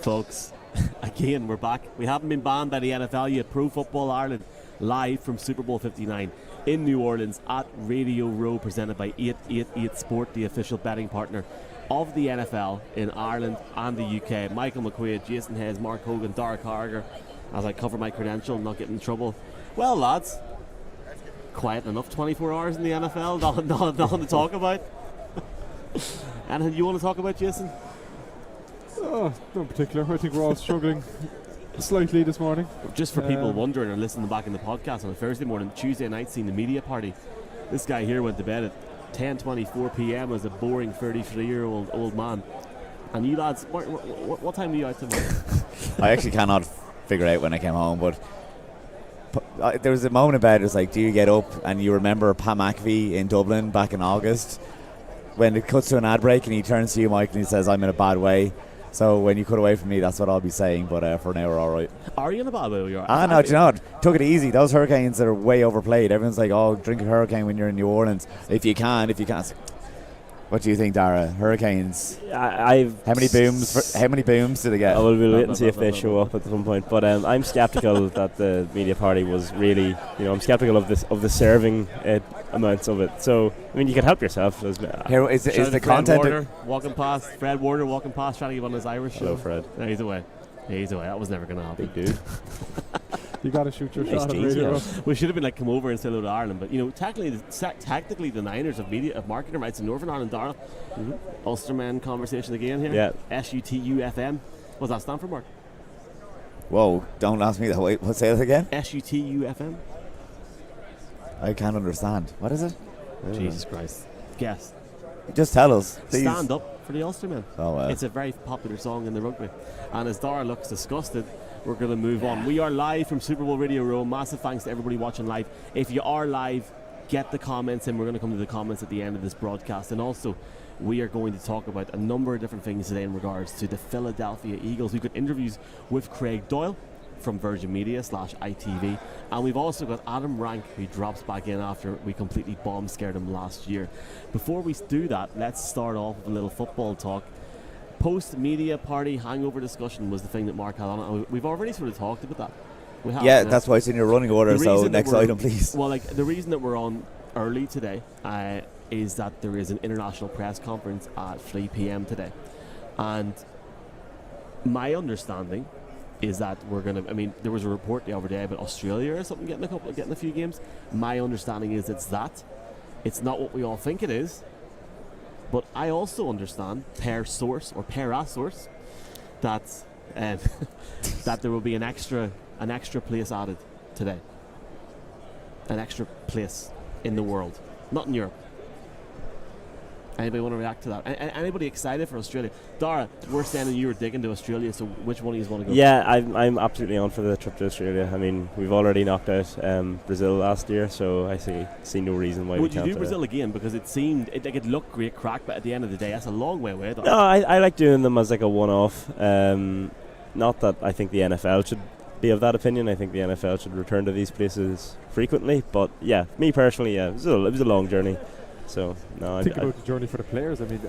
Folks, again, we're back. We haven't been banned by the NFL yet. Pro Football Ireland, live from Super Bowl 59 in New Orleans at Radio Row, presented by 888 Sport, the official betting partner of the NFL in Ireland and the UK. Michael McQuaid, Jason Hayes, Mark Hogan, Dara Carger, as I cover my credential and not get in trouble. Well, lads, quiet enough 24 hours in the NFL, nothing to talk about. Anything you want to talk about, Jason? Oh, no in particular. I think we're all struggling slightly this morning. Just for people wondering or listening back in the podcast on a Thursday morning, Tuesday night, seeing the media party. This guy here went to bed at 10:24 p.m. as a boring 33-year-old old man. And you lads, what time were you out tomorrow? I actually cannot figure out when I came home, but there was a moment about it. It was like, do you get up and you remember Pat McAfee in Dublin back in August when it cuts to an ad break and he turns to you, Mike, and he says, I'm in a bad way. So when you cut away from me, that's what I'll be saying. But for now, we're all right. Are you in a bad way? No, do you know what? Took it easy. Those hurricanes that are way overplayed. Everyone's like, oh, drink a hurricane when you're in New Orleans. If you can. What do you think, Dara? Hurricanes? How many booms did they get? I will wait and see if they show up at some point. But I'm sceptical that the media party was really, I'm sceptical of the serving amounts of it. So I mean, you can help yourself. Is the content Fred Warner walking past, trying to give on his Irish show? Hello, Fred. No, he's away. That was never going to happen. Big dude. You got to shoot your shot. We should have been like, come over and say hello to Ireland, but technically the Niners have marketing rights in Northern Ireland. Dara, Ulsterman conversation again here. Yeah. SUTUFM. What does that stand for, Mark? Whoa! Don't ask me that. Wait, say it again. SUTUFM. I can't understand. What is it? Jesus Christ! Guess. Just tell us, please. Stand up for the Ulsterman. Oh well. It's a very popular song in the rugby, and as Dara looks disgusted, we're going to move on. We are live from Super Bowl Radio Row. Massive thanks to everybody watching live. If you are live, get the comments in. We're going to come to the comments at the end of this broadcast. And also, we are going to talk about a number of different things today in regards to the Philadelphia Eagles. We've got interviews with Craig Doyle from Virgin Media /ITV. And we've also got Adam Rank, who drops back in after we completely bomb-scared him last year. Before we do that, let's start off with a little football talk. Post-media party hangover discussion was the thing that Mark had on. We've already sort of talked about that. We have. Yeah, that's why it's in your running order, so next item, please. Well, the reason that we're on early today is that there is an international press conference at 3 p.m. today. And my understanding is that there was a report the other day about Australia or something getting a few games. My understanding is it's not what we all think it is. But I also understand, per a source, that that there will be an extra place added today. An extra place in the world, not in Europe. Anybody want to react to that? Anybody excited for Australia? Dara, we're saying you were digging to Australia, so which one of you want to go? Yeah, I'm absolutely on for the trip to Australia. I mean, we've already knocked out Brazil last year, so I see no reason why we can't. Would you do Brazil again? Because it looked great crack, but at the end of the day, that's a long way away. No, I like doing them as like a one-off. Not that I think the NFL should be of that opinion. I think the NFL should return to these places frequently. But yeah, me personally, it was a long journey. So no, think about the journey for the players. I mean,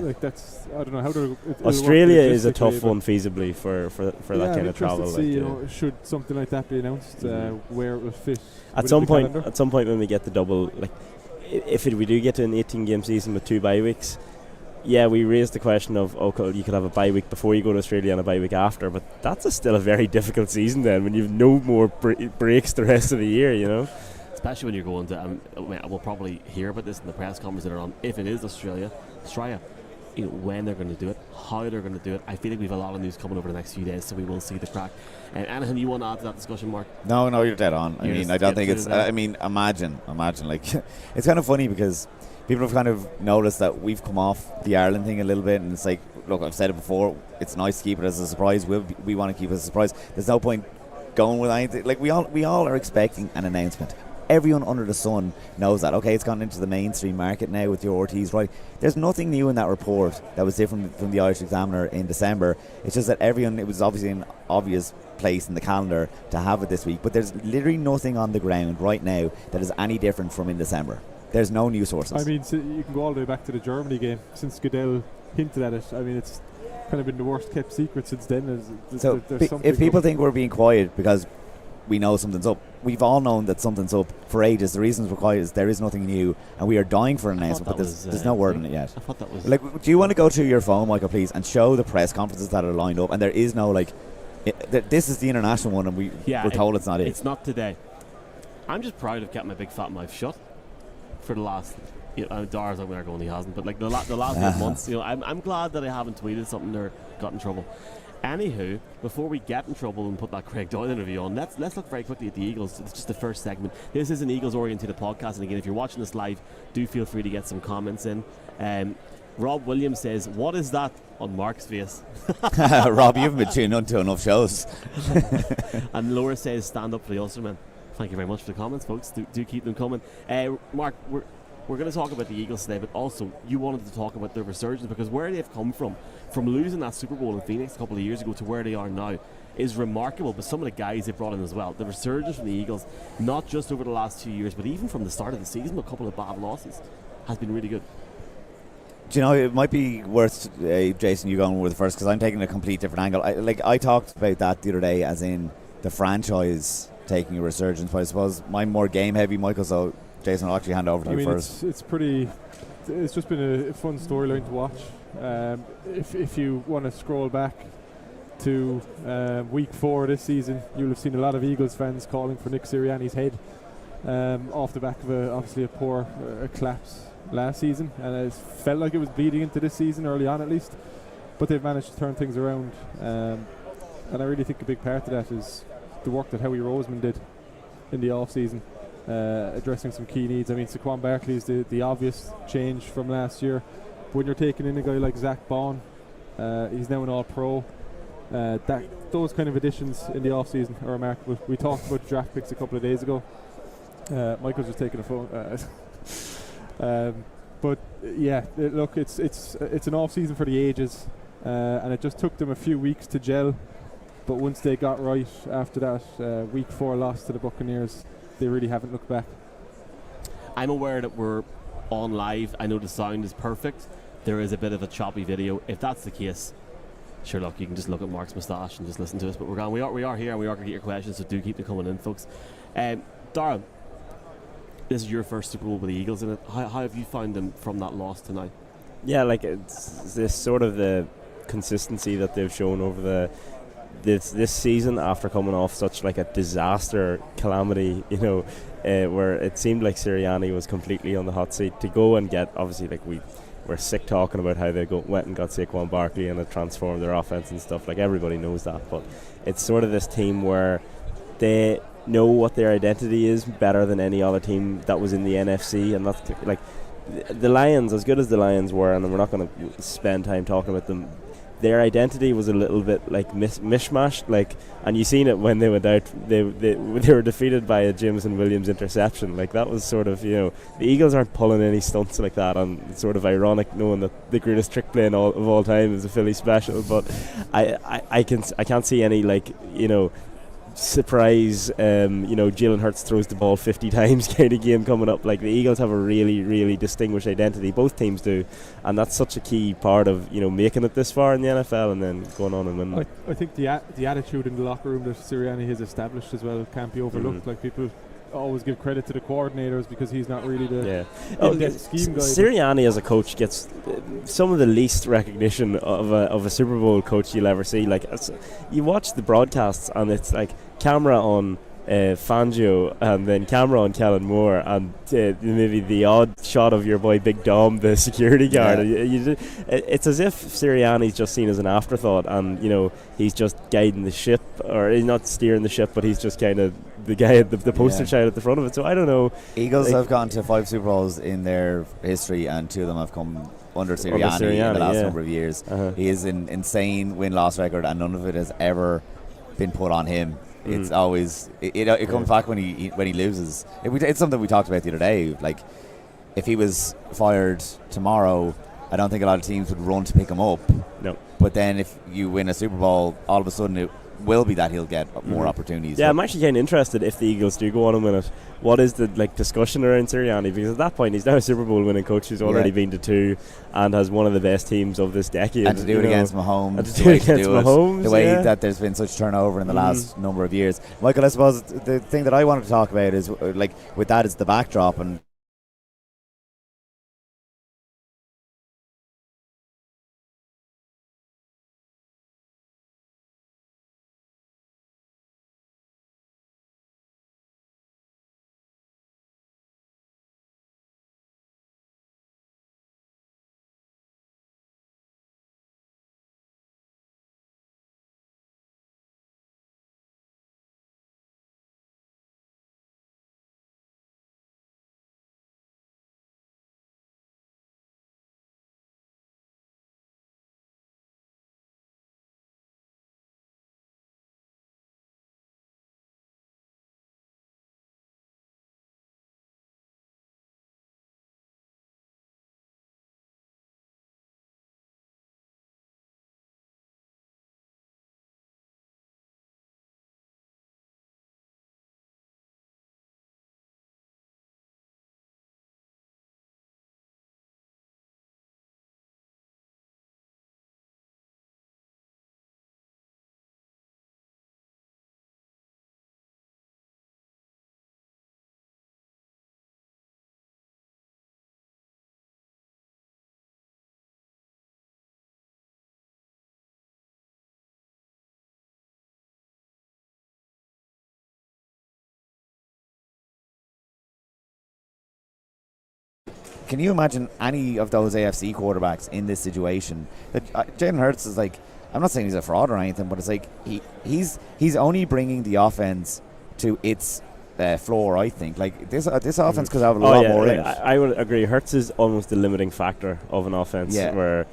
like that's, I don't know how to. Australia is a tough one feasibly for that kind of travel. To see, should something like that be announced, where it will fit at some point when we get the double, like if we do get to an 18-game season with 2 bye weeks. Yeah, we raised the question of you could have a bye week before you go to Australia and a bye week after, but that's still a very difficult season then when you've no more breaks the rest of the year, Especially when you're going to, we'll probably hear about this in the press conference that are on, if it is Australia, when they're going to do it, how they're going to do it. I feel like we have a lot of news coming over the next few days, so we will see the crack. Anything you want to add to that discussion, Mark? No, you're dead on. I don't think it's, imagine, like, it's kind of funny because people have kind of noticed that we've come off the Ireland thing a little bit, and it's like, look, I've said it before, it's nice to keep it as a surprise. We want to keep it as a surprise. There's no point going with anything. Like, we all are expecting an announcement. Everyone under the sun knows that. Okay, it's gone into the mainstream market now with your Ortiz, right? There's nothing new in that report that was different from the Irish Examiner in December. It's just that it was obviously an obvious place in the calendar to have it this week, but there's literally nothing on the ground right now that is any different from in December. There's no news sources. I mean, so you can go all the way back to the Germany game since Goodell hinted at it. I mean, kind of been the worst kept secret since then. So if people think we're being quiet because we know something's up, we've all known that something's up for ages. The reasons we're quiet is there is nothing new, and we are dying for an announcement, but there's no word on it yet. I thought that was like. Do you want to go through your phone, Michael, please, and show the press conferences that are lined up? And there is no this is the international one, and we're told it's not it. It's not today. I'm just proud of keeping my big fat mouth shut for the last. Dara's over there going he hasn't, but like the last 8 months, I'm glad that I haven't tweeted something or got in trouble. Anywho, before we get in trouble and put that Craig Doyle interview on, let's look very quickly at the Eagles. It's just the first segment. This is an Eagles-oriented podcast, and again, if you're watching this live, do feel free to get some comments in. Rob Williams says, "What is that?" on Mark's face. Rob, you haven't been tuning into enough shows. And Laura says, "Stand up for the Ulstermen." Thank you very much for the comments, folks. Do keep them coming. Mark, we're going to talk about the Eagles today, but also you wanted to talk about their resurgence, because where they've come from losing that Super Bowl in Phoenix a couple of years ago to where they are now is remarkable. But some of the guys they brought in as well, the resurgence from the Eagles, not just over the last 2 years, but even from the start of the season, a couple of bad losses, has been really good. Do you know, it might be worth, Jason, you going with it first, because I'm taking a complete different angle. I talked about that the other day, as in the franchise taking a resurgence, but I suppose I'm more game heavy, Michael, so Jason, I'll actually hand over to you first. It's just been a fun storyline to watch. If you want to scroll back to week 4 this season, you'll have seen a lot of Eagles fans calling for Nick Sirianni's head off the back of obviously a poor collapse last season, and it felt like it was bleeding into this season early on at least, but they've managed to turn things around, and I really think a big part of that is the work that Howie Roseman did in the off season. Addressing some key needs. I mean, Saquon Barkley is the obvious change from last year. But when you're taking in a guy like Zach Bond, he's now an All-Pro. Those kind of additions in the off-season are remarkable. We talked about draft picks a couple of days ago. Michael's just taking a phone. But yeah, look, it's an off-season for the ages, and it just took them a few weeks to gel. But once they got right after that week 4 loss to the Buccaneers, they really haven't looked back. I'm aware that we're on live. I know the sound is perfect. There is a bit of a choppy video. If that's the case, sure, look, you can just look at Mark's moustache and just listen to us. But we're gone. We are here, and we are going to get your questions, so do keep them coming in, folks. Darren, this is your first Super Bowl with the Eagles in it. How have you found them from that loss tonight? Yeah, like it's this sort of the consistency that they've shown over this season after coming off such like a disaster calamity, where it seemed like Sirianni was completely on the hot seat, to go and get, obviously, like we're sick talking about how they went and got Saquon Barkley and it transformed their offense and stuff. Like, everybody knows that, but it's sort of this team where they know what their identity is better than any other team that was in the NFC, and that's like the Lions, as good as the Lions were, and we're not going to spend time talking about them. Their identity was a little bit like mishmashed, like, and you seen it when they went out. They were defeated by a Jameson Williams interception. Like, that was sort of, the Eagles aren't pulling any stunts like that, and it's sort of ironic knowing that the greatest trick play of all time is a Philly special. But I can't see any, like, surprise, Jalen Hurts throws the ball 50 times kind of game coming up. Like, the Eagles have a really, really distinguished identity. Both teams do, and that's such a key part of making it this far in the NFL and then going on and winning. I think the attitude in the locker room that Sirianni has established as well can't be overlooked. Like, people always give credit to the coordinators because he's not really the scheme guy. Sirianni as a coach gets some of the least recognition of a Super Bowl coach you'll ever see. Like, you watch the broadcasts and it's like camera on Fangio and then camera on Kellen Moore and maybe the odd shot of your boy Big Dom, the security guard. It's as if Sirianni's just seen as an afterthought, and he's just guiding the ship, or he's not steering the ship, but he's just kind of the guy at the poster child at the front of it. So I don't know. Eagles have gone to 5 Super Bowls in their history, and 2 of them have come under Sirianni in the last number of years. He has an insane win-loss record, and none of it has ever been put on him. It's always it comes back when he loses. It's something we talked about the other day. Like, if he was fired tomorrow, I don't think a lot of teams would run to pick him up. No. But then if you win a Super Bowl, all of a sudden will be that he'll get more opportunities. Yeah, I'm actually kind of interested if the Eagles do go on and win it. What is the discussion around Sirianni? Because at that point he's now a Super Bowl winning coach who's already been to 2 and has one of the best teams of this decade. And to do it against Mahomes, the way that there's been such turnover in the last number of years. Michael, I suppose the thing that I wanted to talk about is with that is the backdrop, and can you imagine any of those AFC quarterbacks in this situation? Jalen Hurts is like, I'm not saying he's a fraud or anything, but it's like he's only bringing the offense to its floor. I think like this offense could have a lot more in it. I would agree. Hurts is almost the limiting factor of an offense where,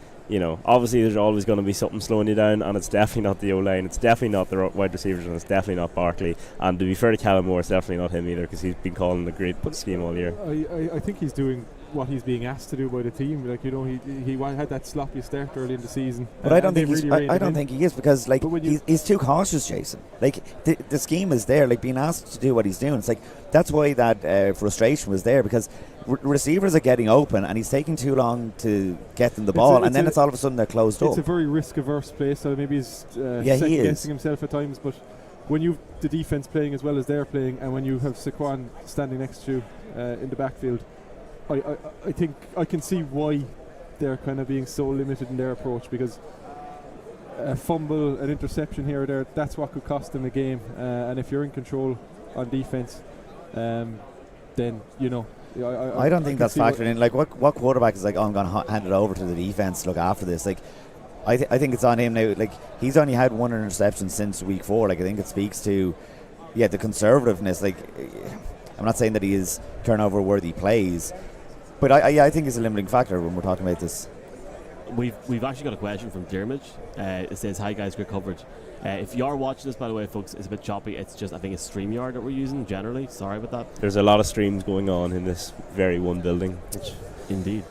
obviously there's always going to be something slowing you down, and it's definitely not the O-line, it's definitely not the wide receivers, and it's definitely not Barkley. And to be fair to Callum Moore, it's definitely not him either, because he's been calling a great scheme all year. I think he's doing what he's being asked to do by the team. Like, he had that sloppy start early in the season, but I don't think I don't think he is, because like he's too cautious, Jason. Like the scheme is there, like being asked to do what he's doing. It's like that's why that frustration was there, because receivers are getting open and he's taking too long to get them the ball, and then it's all of a sudden they're closed up. It's a very risk-averse place, so maybe he's second-guessing himself at times, but when you've the defense playing as well as they're playing, and when you have Saquon standing next to you in the backfield, I think I can see why they're kind of being so limited in their approach, because a fumble, an interception here or there, that's what could cost them a game, and if you're in control on defense, then I don't think that's factored in. Like what quarterback is like, I'm going to hand it over to the defense to look after this? Like I think it's on him now. Like he's only had one interception since week 4. Like I think it speaks to the conservativeness. Like I'm not saying that he is turnover worthy plays, but I think it's a limiting factor when we're talking about this. We've actually got a question from Dermot. It says, "Hi guys, great coverage. If you are watching this, by the way, folks, it's a bit choppy. It's just, I think it's StreamYard that we're using generally. Sorry about that. There's a lot of streams going on in this very one building." Indeed.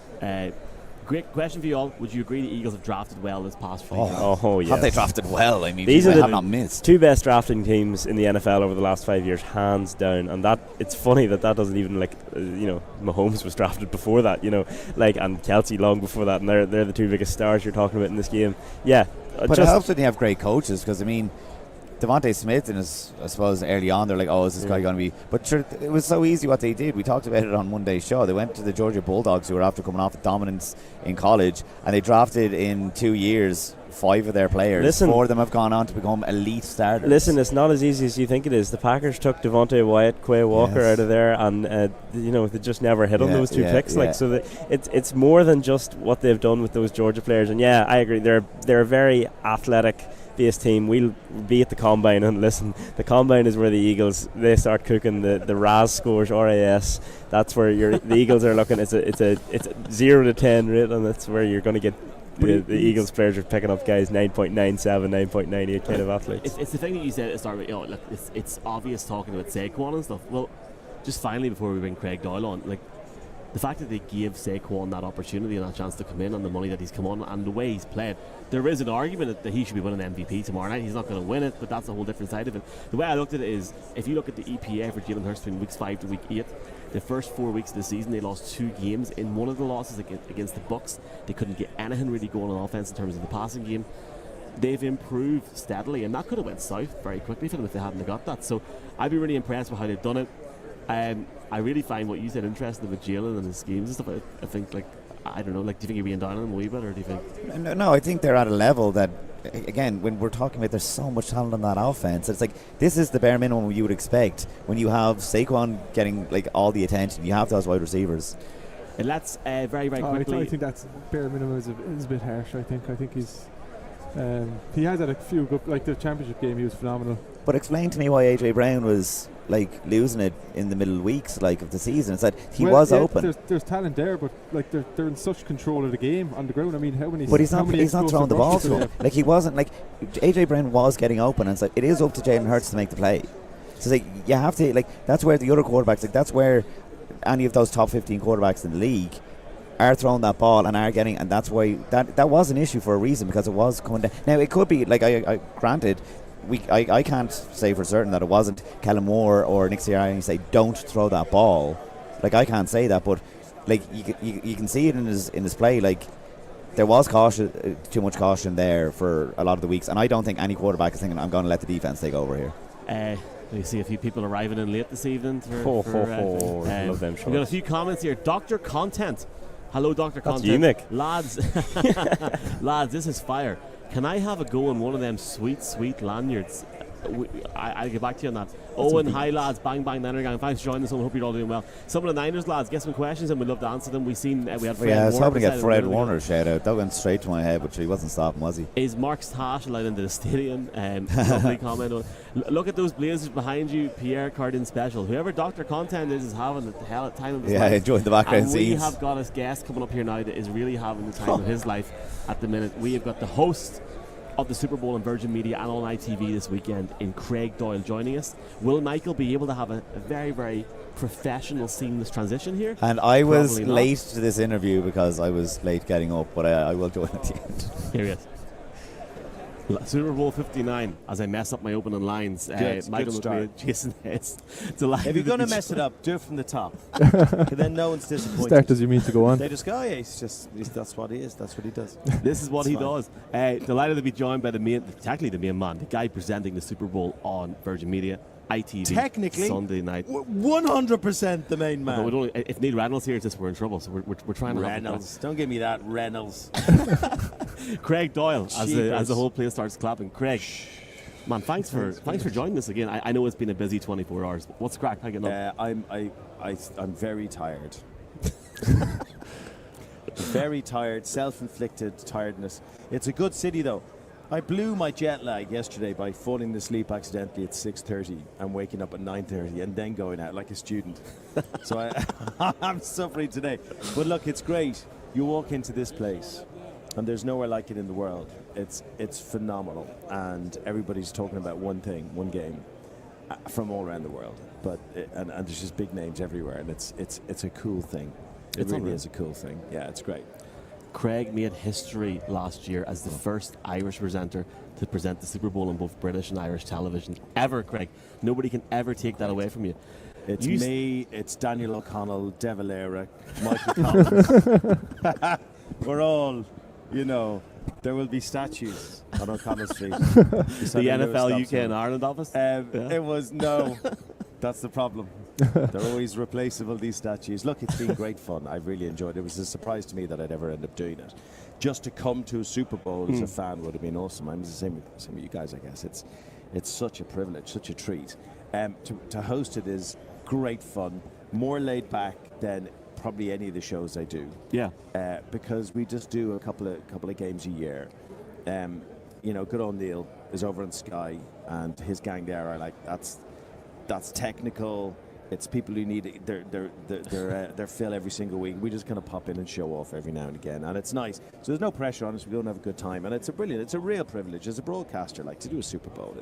Great question for you all. Would you agree the Eagles have drafted well this past week? Oh, yes. Have they drafted well? I mean, these are have not missed. 2 best drafting teams in the NFL over the last 5 years, hands down. And that it's funny that doesn't even Mahomes was drafted before that, and Kelsey long before that, and they're the 2 biggest stars you're talking about in this game. Yeah, but it helps when you have great coaches, because I mean, Devontae Smith, and I suppose early on they're like, oh, is this guy going to be? But sure, it was so easy what they did. We talked about it on Monday's show. They went to the Georgia Bulldogs, who were after coming off dominance in college, and they drafted in 2 years 5 of their players. 4 of them have gone on to become elite starters. Listen, it's not as easy as you think it is. The Packers took Devontae Wyatt, Quay Walker out of there, and they just never hit on those 2 picks. So it's more than just what they've done with those Georgia players. And yeah, I agree. They're a very athletic based team. We'll be at the Combine, and listen, the Combine is where the Eagles, they start cooking the RAS scores, RAS. That's where the Eagles are looking. It's a 0 to 10 rate, and that's where you're going to get the Eagles players are picking up guys 9.97, 9.98 kind of athletes. It's the thing that you said at the start, it's obvious talking about Saquon and stuff. Well, just finally, before we bring Craig Doyle on, the fact that they gave Saquon that opportunity and that chance to come in on the money that he's come on and the way he's played, there is an argument that he should be winning MVP tomorrow night. He's not going to win it, but that's a whole different side of it. The way I looked at it is, if you look at the EPA for Jalen Hurts between weeks 5 to week 8, the first 4 weeks of the season they lost 2 games. In one of the losses against the Bucks, they couldn't get anything really going on offense in terms of the passing game. They've improved steadily, and that could have went south very quickly for them if they hadn't got that. So I'd be really impressed with how they've done it. I really find what you said interesting with Jalen and his schemes and stuff. I think, like, I don't know, like, do you think you're being down on them a wee bit, or do you think? No, I think they're at a level that, again, when we're talking about there's so much talent on that offense, it's like this is the bare minimum you would expect when you have Saquon getting like all the attention. You have those wide receivers. And let's very quickly. I think that's bare minimum is a bit harsh. I think he's he has had a few good, like the championship game, he was phenomenal. But explain to me why AJ Brown was like losing it in the middle weeks like of the season. It's that he was open. There's talent there, but like they're in such control of the game on the ground. I mean, how many? But he's not throwing the ball to him. Like he wasn't, like AJ Brown was getting open, and it's like it is up to Jalen Hurts to make the play. So it's like you have to, like, that's where the other quarterbacks, like that's where any of those top 15 quarterbacks in the league are throwing that ball and are getting, and that's why that was an issue for a reason, because it was coming down. Now it could be like I granted. I can't say for certain that it wasn't Kellen Moore or Nick Sirianni say don't throw that ball. Like I can't say that, but like you can see it in his play. Like there was caution, too much caution there for a lot of the weeks, and I don't think any quarterback is thinking I'm going to let the defense take over here. We see a few people arriving in late this evening. Love them. We've got a few comments here. Dr. Content. Hello, Dr. Content. That's you, Nick. Lads, lads, this is fire. Can I have a go on one of them sweet lanyards? I'll get back to you on that. Owen, hi lads, bang Niner gang. Thanks for joining us. I hope you're all doing well. Some of the Niners lads get some questions and we'd love to answer them. We seen we had Fred Warner. I was hoping to get Fred Warner shout out. That went straight to my head, but he wasn't stopping, was he? Is Mark Stash allowed into the stadium? Lovely comment. Look at those Blazers behind you. Pierre Cardin special. Whoever Dr. Content is having the hell time of his life. Yeah, enjoying the background and scenes. We have got a guest coming up here now that is really having the time of his life at the minute. We have got the host of the Super Bowl on Virgin Media and on ITV this weekend in Craig Doyle joining us. Will Michael be able to have a very, very professional, seamless transition here? And I was late to this interview because I was late getting up, but I will join at the end. Here he is. Super Bowl 59, as I mess up my opening lines. Michael McLeod, Jason Hess. If you're going to mess it up, do it from the top. Then no one's disappointed. Start as you mean to go on. They just go, yeah, that's what he is. That's what he does. This is what he does. Delighted to be joined by the main man, the guy presenting the Super Bowl on Virgin Media, ITV. Technically, Sunday night. 100% the main man. No, if Neil Reynolds here, we're in trouble. So we're trying to Reynolds. Don't give me that, Reynolds. Craig Doyle, as the whole place starts clapping. Craig, man, thanks for joining us again. I know it's been a busy 24 hours. But what's the crack? How you getting up? I'm very tired. Very tired, self-inflicted tiredness. It's a good city though. I blew my jet lag yesterday by falling asleep accidentally at 6:30 and waking up at 9:30 and then going out like a student. So I'm suffering today. But look, it's great. You walk into this place and there's nowhere like it in the world. It's phenomenal, and everybody's talking about one thing, one game, from all around the world. But and there's just big names everywhere, and it's a cool thing. It really is a cool thing. Yeah, it's great. Craig made history last year as the first Irish presenter to present the Super Bowl on both British and Irish television ever. Craig, nobody can ever take that away from you. It's me, it's Daniel O'Connell, De Valera, Michael Collins. We're all, there will be statues on O'Connell Street. The NFL UK and Ireland office? It was, no. That's the problem. They're always replaceable, these statues. Look, it's been great fun. I really enjoyed it. It was a surprise to me that I'd ever end up doing it. Just to come to a Super Bowl as a fan would have been awesome. I'm the same with you guys, I guess. It's such a privilege, such a treat. To host it is great fun, more laid back than probably any of the shows I do. Yeah. Because we just do a couple of games a year. Good old Neil is over in Sky, and his gang there are like, that's technical. It's people who need their fill every single week. We just kind of pop in and show off every now and again, and it's nice. So there's no pressure on us. We don't have a good time, and it's a real privilege as a broadcaster. Like, to do a Super Bowl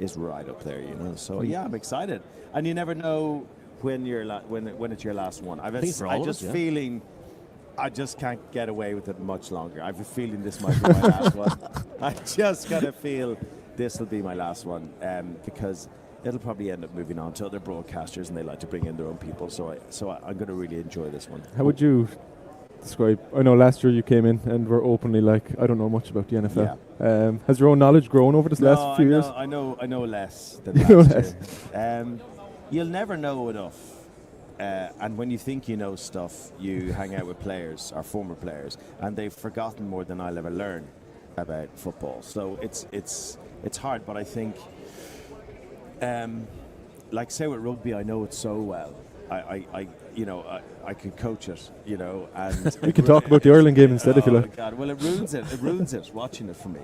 is right up there, So yeah, I'm excited. And you never know when it's your last one. I think for all of us, yeah. feeling I just can't get away with it much longer. I have a feeling this might be my last one. I just kind of feel this will be my last one because it'll probably end up moving on to other broadcasters, and they like to bring in their own people. So I'm going to really enjoy this one. How would you describe? I know last year you came in and were openly like, I don't know much about the NFL. Yeah. Has your own knowledge grown over this last few years? I know less than You know last year. You'll never know enough. And when you think you know stuff, you hang out with players or former players, and they've forgotten more than I'll ever learn about football. So it's hard, but I think, like say with rugby, I know it so well. I could coach it, and we can talk about the Ireland game instead if you like. God. Well, it ruins it watching it for me,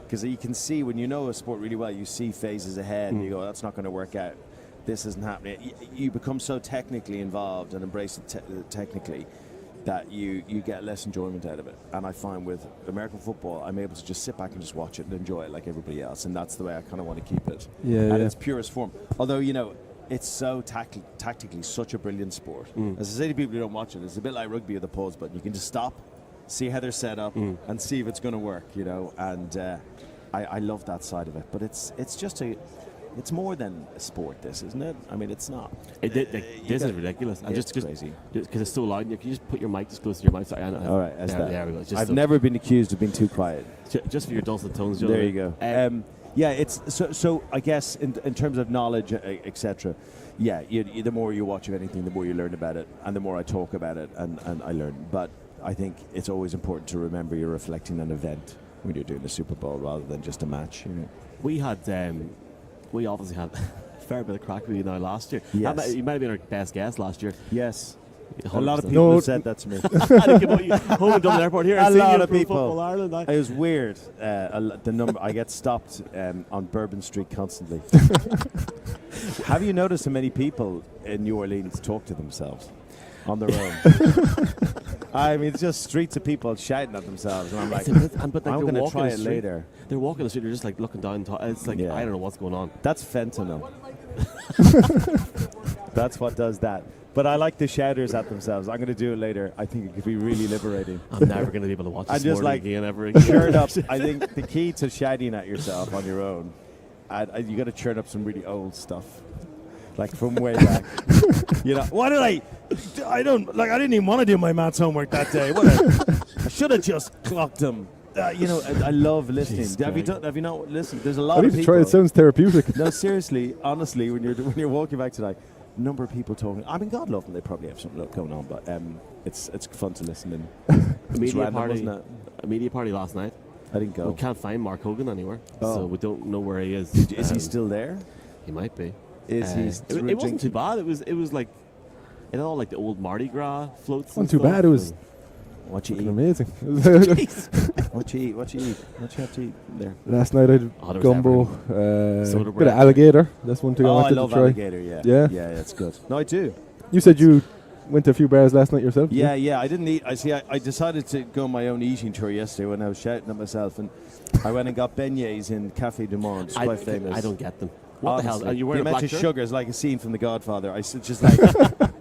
because you can see when you know a sport really well, you see phases ahead, and you go, that's not going to work out. This isn't happening. You become so technically involved and embrace it technically that you get less enjoyment out of it. And I find with American football, I'm able to just sit back and just watch it and enjoy it like everybody else. And that's the way I kind of want to keep it at its purest form. Although, it's so tactically such a brilliant sport. As I say to people who don't watch it, it's a bit like rugby with the pause button. You can just stop, see how they're set up, and see if it's going to work, And I love that side of it. But it's more than a sport, this, isn't it? I mean, it's not. This is ridiculous. And it's crazy. Because it's so loud. Can you just put your mic just close to your mouth? Sorry, all right, there we go. I've never been accused of being too quiet. Just for your dulcet tones, Joe. There you go. It's so I guess in terms of knowledge, etc. Yeah, the more you watch of anything, the more you learn about it, and the more I talk about it, and I learn. But I think it's always important to remember you're reflecting an event when you're doing a Super Bowl rather than just a match. We obviously had a fair bit of crack with you now last year. Yes. You might have been our best guest last year. Yes. 100%. A lot of people have said that to me. Home and Dublin Airport here. A lot of people. people. Ireland, it was weird. The number I get stopped on Bourbon Street constantly. Have you noticed how many people in New Orleans talk to themselves on their own? I mean, it's just streets of people shouting at themselves, and I'm like, I'm going to try it later. They're walking the street, they're just like looking down. It's like, I don't know what's going on. That's fentanyl. That's what does that. But I like the shouters at themselves. I'm going to do it later. I think it could be really liberating. I'm never going to be able to watch this just like again ever again. Churn up. I think the key to shouting at yourself on your own, you got to churn up some really old stuff. Like from way back. Why did I didn't even want to do my maths homework that day. I should have just clocked them. I love listening. Jeez, have you not listened? There's a lot I need of to people. try. It sounds therapeutic. No, seriously, honestly, when you're walking back tonight, number of people talking. I mean, God love them. They probably have something going on, but it's fun to listen in. A media party last night. I didn't go. We can't find Mark Hogan anywhere, so we don't know where he is. Is he still there? He might be. It wasn't too bad. It was like, all like the old Mardi Gras floats. Wasn't too bad. It was. What you eat? Amazing. What you eat? What you have to eat there? Last night I had gumbo, soda bit bread. of alligator. That's one thing I wanted I love to try. alligator. Yeah, it's good. No, I do. You said you went to a few bars last night yourself. Yeah. I didn't eat. I decided to go on my own eating tour yesterday when I was shouting at myself, and I went and got beignets in Café du Monde. It's quite famous. I don't get them. What the hell? Are you wearing the a black amount of shirt? sugar is like a scene from The Godfather. It's just like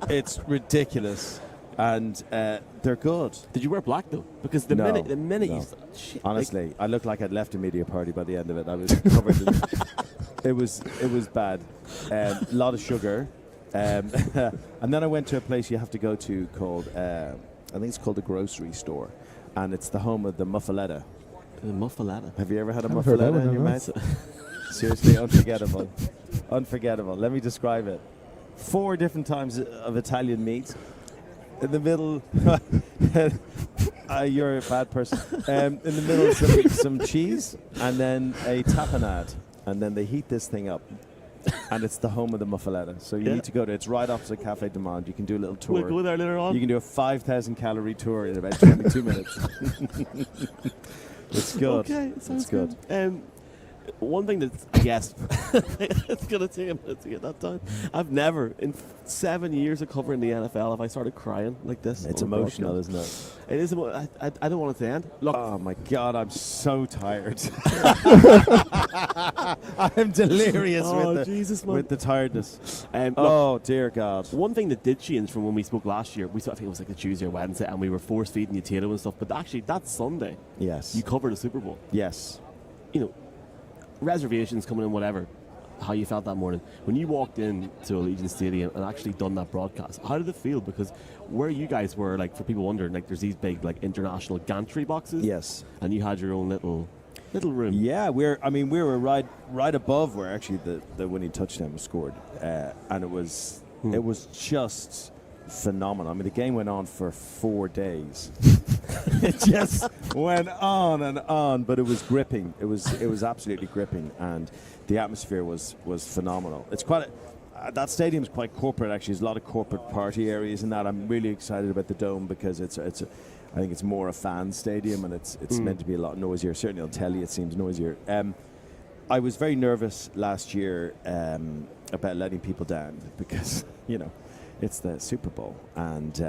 it's ridiculous, and they're good. Did you wear black though? Because the minute you shit, honestly, I looked like I'd left a media party by the end of it. I was covered. It was bad. A lot of sugar, and then I went to a place you have to go to called I think it's called the Grocery Store, and it's the home of the muffaletta. The muffaletta. Have you ever had a I've heard that muffaletta in your one, mouth? Seriously, unforgettable. Unforgettable. Let me describe it. 4 different types of Italian meat. In the middle, you're a bad person. In the middle, some cheese, and then a tapenade. And then they heat this thing up. And it's the home of the muffaletta. So you need to go to it. It's right opposite Café du Monde. You can do a little tour. We'll go there later on. You can do a 5,000 calorie tour in about 22 minutes. It's good. Okay, it's good. One thing that's, I guess, it's going to take a minute to get that done. I've never, in 7 years of covering the NFL, have I started crying like this. It's on a emotional, broadcast. isn't it? It is. I don't want it to end. Look, Oh my God, I'm so tired. I'm delirious Jesus, man. with the tiredness. Look, Oh dear God. one thing that did change from when we spoke last year, I think it was like a Tuesday or Wednesday, and we were force feeding you Tato and stuff. But actually, that Sunday, Yes. you covered the Super Bowl. Yes. You know, reservations coming in, whatever. How you felt that morning when you walked in to Allegiant Stadium and actually done that broadcast? How did it feel? Because where you guys were, like, for people wondering, like, there's these big, like, international gantry boxes. Yes. And you had your own little room. Yeah, we were right above where actually the winning touchdown was scored, and it was just phenomenal. I mean, the game went on for 4 days. It just went on, but it was gripping. It was absolutely gripping, and the atmosphere was phenomenal. It's quite that stadium's quite corporate. Actually, there's a lot of corporate party areas in that. I'm really excited about the Dome because I think it's more a fan stadium, and it's meant to be a lot noisier. Certainly on telly, it seems noisier. I was very nervous last year about letting people down because it's the Super Bowl, and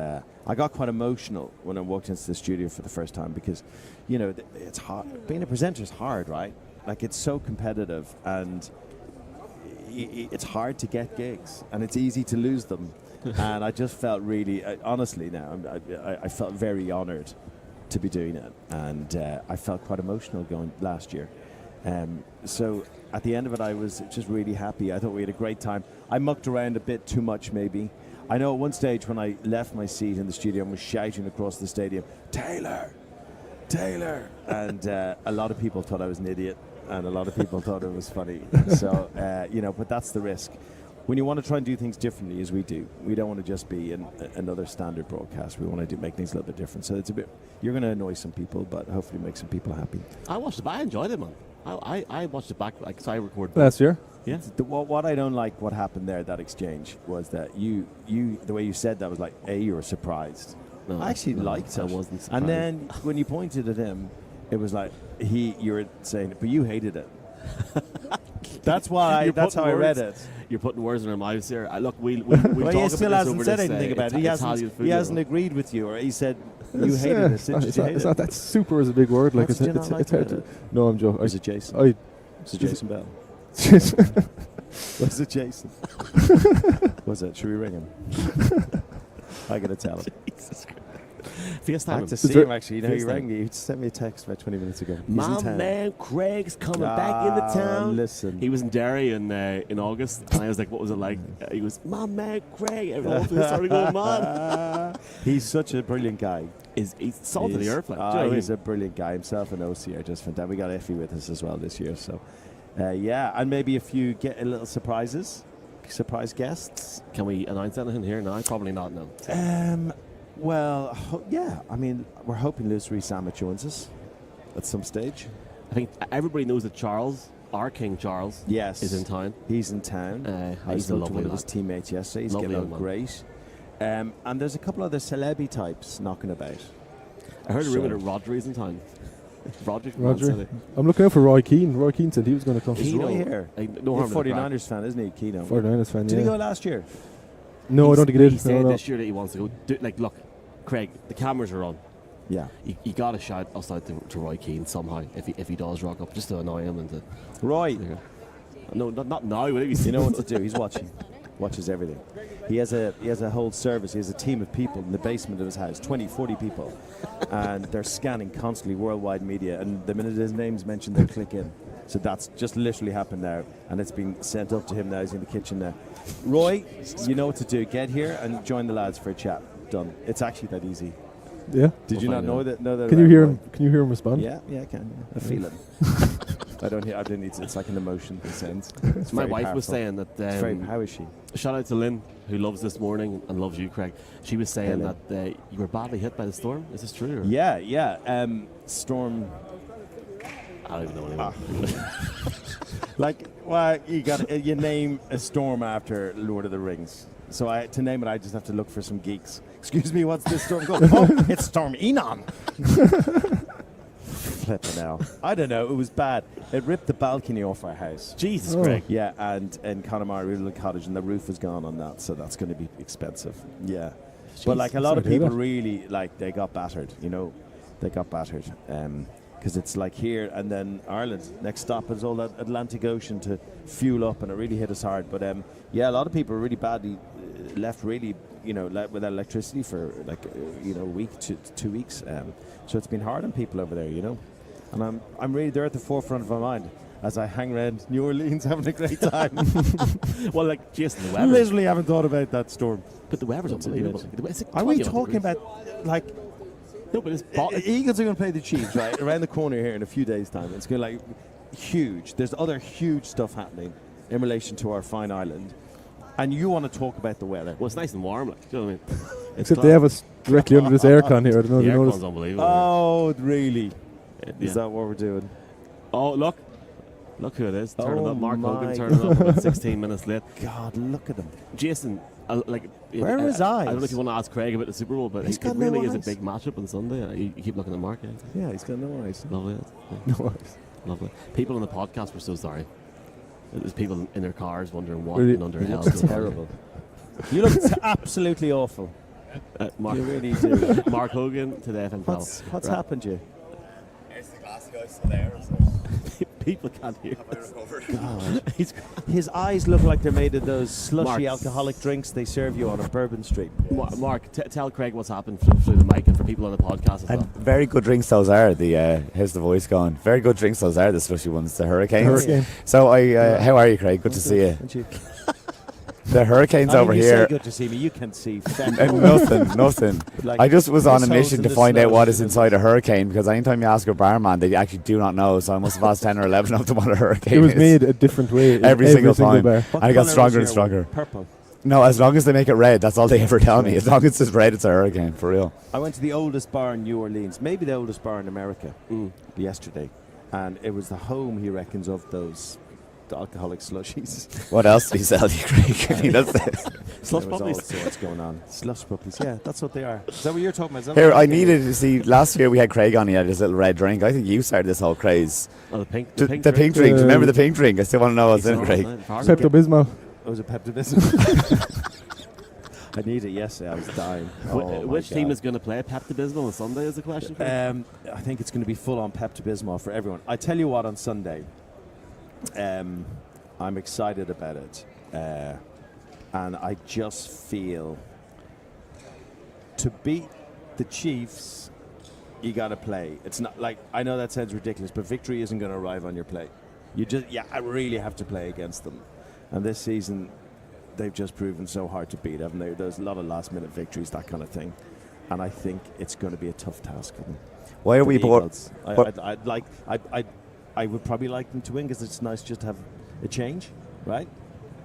I got quite emotional when I walked into the studio for the first time because it's hard. Being a presenter is hard, right? Like, it's so competitive, and it's hard to get gigs, and it's easy to lose them. And I just felt really, honestly now, I felt very honoured to be doing it, and I felt quite emotional going last year. So at the end of it, I was just really happy. I thought we had a great time. I mucked around a bit too much, maybe. I know at one stage when I left my seat in the studio and was shouting across the stadium, Taylor! And a lot of people thought I was an idiot, and a lot of people thought it was funny. So, but that's the risk. When you want to try and do things differently, as we do, we don't want to just be another standard broadcast. We want to make things a little bit different. So it's you're going to annoy some people, but hopefully make some people happy. I watched it back. I enjoyed it, man. I watched it back, like, so I recorded Last year? Yeah. What I don't like what happened there, that exchange, was that you the way you said that was like, you were surprised. No, I actually liked it. I wasn't surprised. And then when you pointed at him, it was like you were saying, but you hated it. That's why. That's how I read it. You're putting words in our mouths here. Look, we'll Well, he talk still about hasn't this said over anything this, about it. He hasn't agreed with you, or he said you hated it. It's not that super is a big word. Like, It's hard to. No, I'm joking. Was it Jason? Was it Jason Bell? Was it Jason? Was it? Should we ring him? I gotta tell him. FaceTime I him. have to see him, actually. He rang me. He sent me a text about 20 minutes ago. He's My in town. man Craig's coming back into town. Listen. He was in Derry in August, and I was like, what was it like? He goes, my man Craig. Everyone started going mad. He's such a brilliant guy. He's salt of the earth. Like, he's a brilliant guy. Himself and OC are just fantastic. We got Effie with us as well this year. So, and maybe if you get a little surprise guests. Can we announce anything here? No, probably not. No. Well, yeah. I mean, we're hoping Lewis Rees Samet joins us at some stage. I think everybody knows that Charles, our King Charles, is in town. He's in town. I spoke to one of his teammates yesterday. He's getting on great. And there's a couple other celebrity types knocking about. I heard a rumor that Rodri's in town. Roger. I'm looking out for Roy Keane. Roy Keane said he was going to come. Is Roy here? No harm. He's a 49ers fan, isn't he? Keno. 49ers fan, Did he go last year? No, I don't think he did. He said this year that he wants to go. Look, Craig, the cameras are on. Yeah. You got to shout us out to Roy Keane somehow if he does rock up, just to annoy him and to. Roy. No, not now. You know what to do. He's watching. Watches everything. He has a whole service. He has a team of people in the basement of his house, 20, 40 people, and they're scanning constantly worldwide media. And the minute his name's mentioned, they click in. So that's just literally happened now, and it's been sent up to him now. He's in the kitchen now. Roy, you know what to do. Get here and join the lads for a chat. Done. It's actually that easy. Yeah. Did you not know that? Can you hear him? Can you hear him respond? Yeah, I can. Yeah. I feel it. I don't need to. It's like an emotion that sends. My wife was saying that. It's very. How is she? Shout out to Lynn, who loves This Morning and loves you, Craig. She was saying that you were badly hit by the storm. Is this true? Or? Yeah. Storm. I don't even know anymore. You name a storm after Lord of the Rings. So to name it, I just have to look for some geeks. Excuse me, what's this storm called? Oh, it's Storm Enon. Flipping hell. I don't know. It was bad. It ripped the balcony off our house. Jesus, Greg. Yeah, and in Connemara Little Cottage, and the roof was gone on that, so that's going to be expensive. Yeah. But like a lot of people really, like, they got battered, you know. They got battered. Because it's like here and then Ireland. Next stop is all that Atlantic Ocean to fuel up, and it really hit us hard. But yeah, a lot of people are really badly left, really, you know, without electricity for like a week to 2 weeks. So it's been hard on people over there, you know. And I'm really, they're at the forefront of my mind as I hang around New Orleans having a great time. Well, like, Jason, the weather. Literally haven't thought about that storm. But the weather's unbelievable. It's like Are we 20 talking degrees. about like? No, but Eagles are going to play the Chiefs right around the corner here in a few days' time. It's going to like huge. There's other huge stuff happening in relation to our fine island, and you want to talk about the weather. Well, it's nice and warm, like, do you know what I mean? Except they have us directly under this aircon here. I don't know if The you aircon's noticed. unbelievable. Oh, really? Yeah. Is that what we're doing? Oh, look who it is. Turning Oh up. Mark my Hogan turning up about 16 minutes late. God, look at them. Jason, Where are his I don't know eyes? if you want to ask Craig about the Super Bowl, but He's it got really no is a eyes. big matchup on Sunday. You keep looking at Mark. Yeah, he's got no eyes. Lovely. No worries. Lovely. People on the podcast were so sorry. There's people in their cars wondering what Really? in under You hell. look terrible. You look absolutely awful. Mark, You really do. Mark Hogan to the FM panel. What's Right. happened to you? Is the glass guy still there? People can't hear. Have I recovered? God. He's His eyes look like they're made of those slushy Mark. alcoholic drinks they serve you on a Bourbon Street. Mark, tell Craig what's happened through the mic and for people on the podcast as And well. very good drinks those are. How's the voice going? Very good drinks those are. The slushy ones, the Hurricanes. Hurricane. So how are you, Craig? Good to see you. Aren't you? The Hurricanes over you here. Say good to see me. You can see. Nothing. Like, I just was on a piss holes mission in to the find out snow. what is inside a hurricane, because anytime you ask a barman, they actually do not know. So I must have asked 10 or 11 of them what a hurricane It was is. made a different way in Every single time. bar. What and it got colour stronger was and your stronger. one? Purple. No, as long as they make it red, that's all they ever tell me. As long as it's red, it's a hurricane, for real. I went to the oldest bar in New Orleans, maybe the oldest bar in America, yesterday, and it was the home, he reckons, of those alcoholic slushies. What else did he sell you, Craig? I mean, that's it. Slush There was all puppies. sorts going on. Slush puppies, yeah, that's what they are. Is that what you're talking about? Is that Here, what I you're thinking? needed to see. Last year we had Craig on. He had his little red drink. I think you started this whole craze. Oh, the pink The drink. pink drink. Remember the pink drink? I still want to know what's in it, Craig. Pepto-Bismol. It was a Pepto-Bismol. I need it yesterday. I was dying. Oh my Which team God. is going to play Pepto-Bismol on Sunday is the question. Craig? I think it's going to be full on Pepto-Bismol for everyone. I tell you what, on Sunday, I'm excited about it, and I just feel to beat the Chiefs, you got to play. It's not like, I know that sounds ridiculous, but victory isn't going to arrive on your plate. I really have to play against them, and this season they've just proven so hard to beat, haven't they? There's a lot of last-minute victories, that kind of thing, and I think it's going to be a tough task for them. Why are we bored? Eagles. what- I would probably like them to win because it's nice just to have a change, right?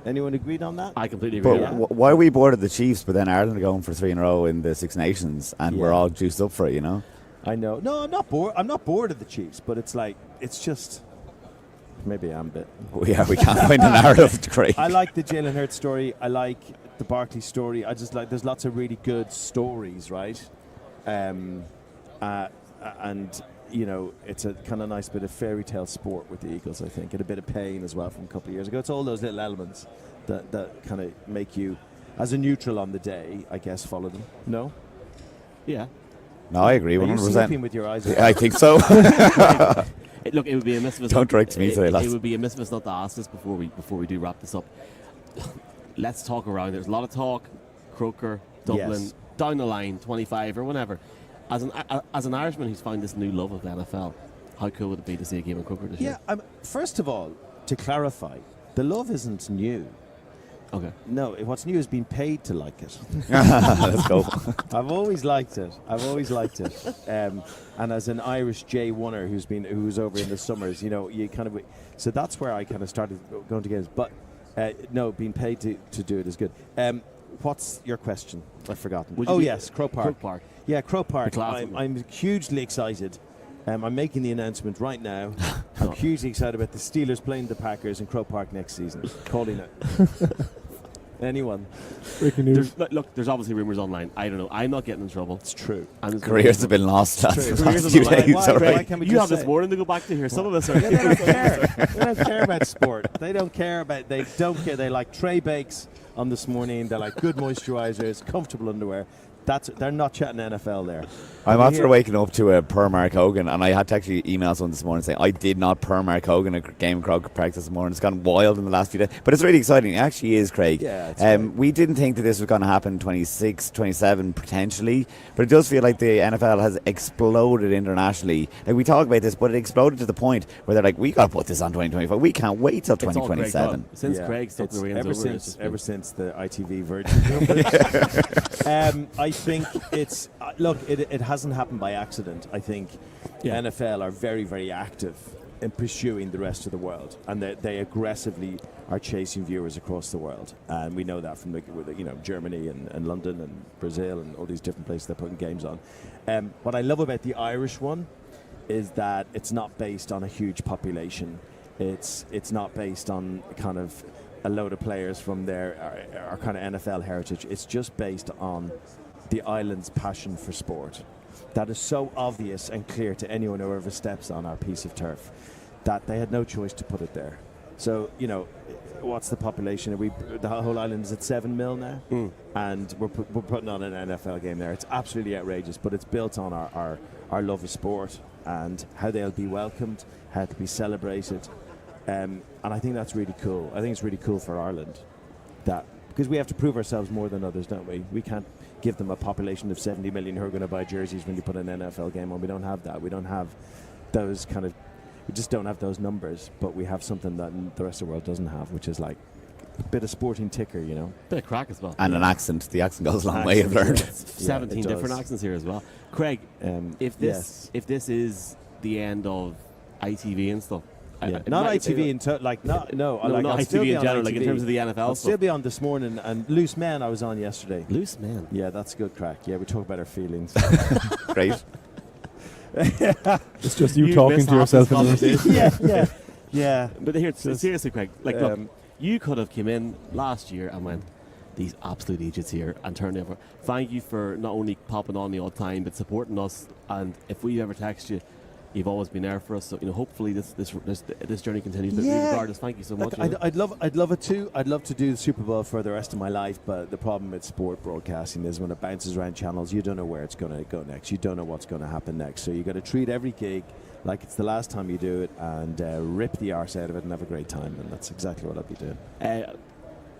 Anyone agreed on that? I completely agree. But yeah. why are we bored of the Chiefs, but then Ireland are going for 3 in a row in the Six Nations, and we're Yeah. all juiced up for it, you know? I know. No, I'm not bored. I'm not bored of the Chiefs, but it's like, it's just, maybe I'm a bit. Yeah, we can't find a narrative, Craig. I like the Jalen Hurts story. I like the Barkley story. I just like, there's lots of really good stories, right? And you know, it's a kind of nice bit of fairy tale sport with the Eagles, I think, and a bit of pain as well from a couple of years ago. It's all those little elements that kind of make you, as a neutral on the day, I guess, follow them. No? Yeah. No, I agree, Are you 100%. sleeping with your eyes open? I think so. Look, it would be a miss of us. Don't direct me today, lads. It would be a miss of us not to ask this before we do wrap this up. Let's talk around. There's a lot of talk. Croker, Dublin, Yes. down the line, 25 or whatever. As an Irishman who's found this new love of the NFL, how cool would it be to see a game of Croker this year? Yeah, first of all, to clarify, the love isn't new. Okay. No, what's new is being paid to like it. Let's go. I've always liked it. And as an Irish J1er who's over in the summers, you know, you kind of. So that's where I kind of started going to games. But no, being paid to do it is good. What's your question? I've forgotten. Would you be- Yes, Croke Park. Croke Park. Yeah, Croke Park. The class of I'm hugely excited. I'm making the announcement right now. I'm hugely excited about the Steelers playing the Packers in Croke Park next season. Calling it. Anyone. Breaking news. There's obviously rumours online. I don't know. I'm not getting in trouble. It's true. Careers have been lost last True. few days. Why Alright. can't we You just have this say- morning to go back to here. Some of us are. They don't care. They don't care about sport. They don't care about. They don't care. They like tray bakes on this morning. They like good moisturisers, comfortable underwear. They're not chatting NFL there. I'm You after hear- waking up to a per Mark Hogan, and I had to actually email someone this morning saying I did not per Mark Hogan a game of Croc practice this morning. It's gone wild in the last few days, but it's really exciting. It actually is, Craig. Yeah, it's great. We didn't think that this was going to happen 26, 27 potentially, but it does feel like the NFL has exploded internationally. Like we talk about this, but it exploded to the point where they're like, we got to put this on 2025. We can't wait till It's all Craig 2027. Doyle. Since Yeah. Craig took It's the reins ever over, it's since just ever been- since the ITV Virgin. I think it's look. It hasn't happened by accident. I think NFL are very, very active in pursuing the rest of the world, and they aggressively are chasing viewers across the world. And we know that from Germany and London and Brazil and all these different places they're putting games on. What I love about the Irish one is that it's not based on a huge population. It's not based on kind of a load of players from our kind of NFL heritage. It's just based on the island's passion for sport. That is so obvious and clear to anyone who ever steps on our piece of turf that they had no choice to put it there. So, what's the population? The whole island is at 7 mil now, and we're putting on an NFL game there. It's absolutely outrageous, but it's built on our love of sport and how they'll be welcomed, how to be celebrated. And I think that's really cool. I think it's really cool for Ireland because we have to prove ourselves more than others, don't we? We can't give them a population of 70 million who are going to buy jerseys when you put an NFL game on. We don't have that. We don't have those we just don't have those numbers, but we have something that the rest of the world doesn't have, which is like a bit of sporting ticker, Bit of crack as well. And an accent. The accent goes a long way, I've learned. 17 it different does. accents here as well. Craig, if this is the end of ITV and stuff, not ITV not ITV in general, like in terms of the NFL I'll stuff. still be on this morning, and Loose Man I was on yesterday. Loose man. Yeah, that's good crack. Yeah, we talk about our feelings. Great. It's just you You've talking missed to half yourself. this In the conversation. yeah. But here, seriously, Craig, look, Um, you could have come in last year and went, these absolute idiots here, and turned over. Thank you for not only popping on the odd time, but supporting us. And if we ever text you, you've always been there for us. So hopefully this journey continues. But regardless, thank you so much. I'd love it too. I'd love to do the Super Bowl for the rest of my life, but the problem with sport broadcasting is when it bounces around channels, you don't know where it's going to go next. You don't know what's going to happen next. So you got to treat every gig like it's the last time you do it, and rip the arse out of it and have a great time. And that's exactly what I'll be doing.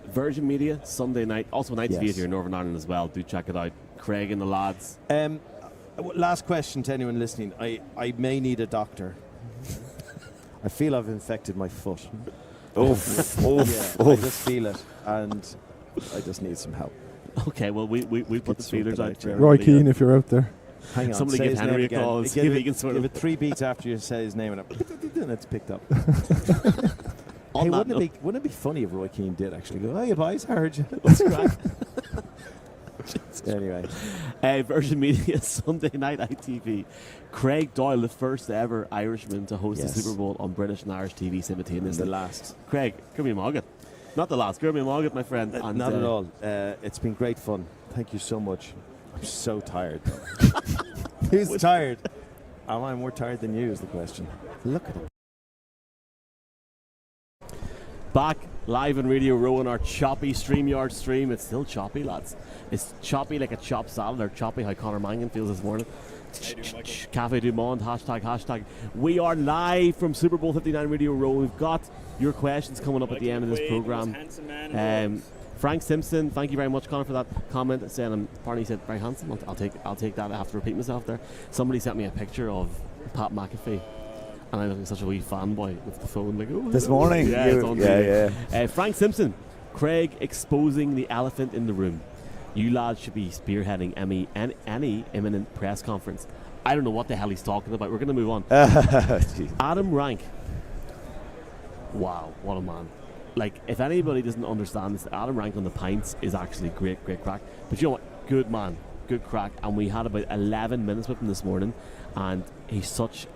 Virgin Media Sunday night, also an ITV Yes. here in Northern Ireland as well. Do check it out. Craig and the lads. Last question to anyone listening. I may need a doctor. I feel I've infected my foot. Oof. I just feel it, and I just need some help. Okay, well we put the feelers out for Roy everybody. Keane, if you're out there. Hang on. Somebody say give his Henry name a again. call and see if he can sort give of- it 3 beats after you say his name, and it's picked up. On Hey, that wouldn't it be funny if Roy Keane did actually go, "Oh, you boys, I heard you." Anyway, Virgin Media Sunday night ITV. Craig Doyle, the first ever Irishman to host Yes. the Super Bowl on British and Irish TV simultaneously. the last. Craig, Kirby Mogget. Not the last, Kirby Mogget, my friend. And, Not at all. It's been great fun. Thank you so much. I'm so tired. Who's tired? Am I more tired than you? Is the question. Look at him. Back live in Radio Row on our choppy StreamYard stream. It's still choppy, lads. It's choppy like a chopped salad, or choppy how Conor Mangan feels this morning. Cafe Du Monde, hashtag. We are live from Super Bowl 59 Radio Row. We've got your questions coming up at the end of this programme. Frank Simpson, thank you very much, Conor, for that comment. Saying, apparently he said very handsome. I'll take that. I have to repeat myself there. Somebody sent me a picture of Pat McAfee, and I'm looking such a wee fanboy with the phone. Like, oh, This morning? yeah, it's unreal. Yeah. Frank Simpson, Craig exposing the elephant in the room. You lads should be spearheading any imminent press conference. I don't know what the hell he's talking about. We're going to move on. Adam Rank. Wow, what a man. Like, if anybody doesn't understand this, Adam Rank on the pints is actually great crack. But you know what? Good man, good crack. And we had about 11 minutes with him this morning, and he's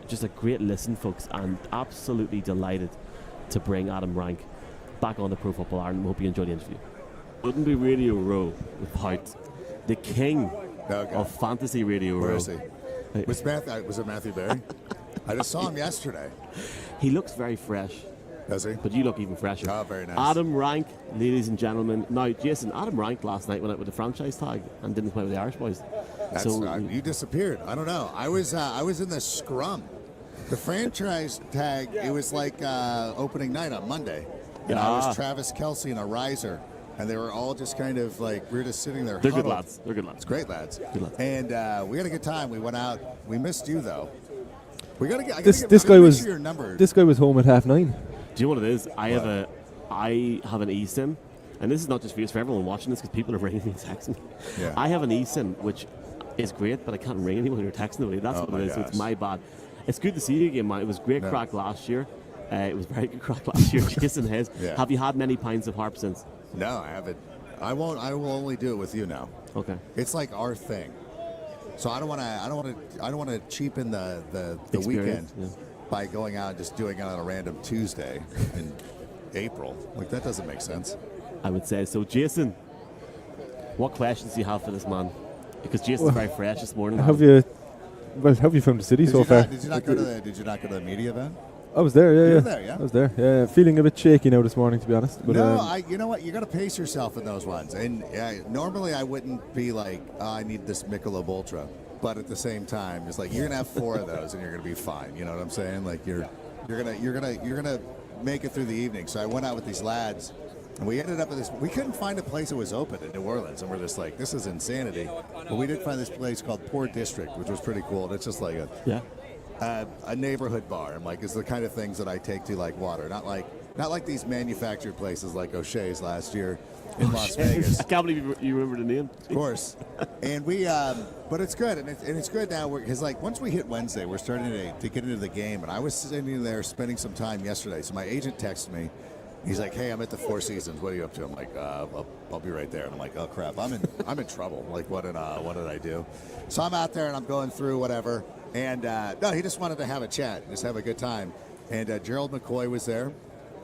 just a great listen, folks, and absolutely delighted to bring Adam Rank back on the Pro Football Ireland. We hope you enjoy the interview. wouldn't be Radio Row without the king of fantasy Radio Where Row. is he? Was it Matthew Berry? I just saw him yesterday. He looks very fresh. Does he? But you look even fresher. Oh, very nice. Adam Rank, ladies and gentlemen. Now, Jason, Adam Rank last night went out with the franchise tag and didn't play with the Irish boys. You disappeared. I don't know. I was in the scrum. The franchise tag, it was like opening night on Monday. And I was Travis Kelce and a riser. And they were all just kind of like, we were just sitting there. They're huddled. good lads. They're good lads. It's great lads. Good lads. And we had a good time. We went out. We missed you, though. We got to get This guy was your number. This guy was home at 9:30. Do you know what it is? I have an eSIM, and this is not just for you, it's for everyone watching this because people are ringing me and texting me. Yeah. I have an eSIM, which is great, but I can't ring anyone or text nobody. That's what it is. So it's my bad. It's good to see you again, man. It was great crack last year. It was very good crack last year. Jason has. Yeah. Have you had many pints of harp since? No, I haven't. I won't. I will only do it with you now. Okay. It's like our thing. So I don't want to cheapen the Experience, weekend by going out and just doing it on a random Tuesday in April. Like, that doesn't make sense. I would say so. Jason, what questions do you have for this man? Because Jason's very fresh this morning. Have you found the city so far? Did you not go to the media event? I was there, yeah. You were there, yeah? I was there, yeah. Feeling a bit shaky now this morning, to be honest. But, you know what? You got to pace yourself in those ones. And normally I wouldn't be like, I need this Michelob Ultra. But at the same time, it's like you're gonna have 4 of those and you're gonna be fine. You know what I'm saying? Like you're gonna make it through the evening. So I went out with these lads, and we ended up at this. We couldn't find a place that was open in New Orleans, and we're just like, this is insanity. But we did find this place called Port District, which was pretty cool. And it's just like a neighborhood bar. I'm like, it's the kind of things that I take to like water, not like these manufactured places like O'Shea's last year in Las Vegas. I can't believe you remember the name. Of course. And we, but it's good, and it's good now because like once we hit Wednesday, we're starting to get into the game, and I was sitting there spending some time yesterday. So my agent texted me. He's like, "Hey, I'm at the Four Seasons. What are you up to?" I'm like, "I'll be right there." And I'm like, "Oh crap, I'm in trouble. Like, what did I do?" So I'm out there and I'm going through whatever. And no, he just wanted to have a chat, just have a good time. And Gerald McCoy was there,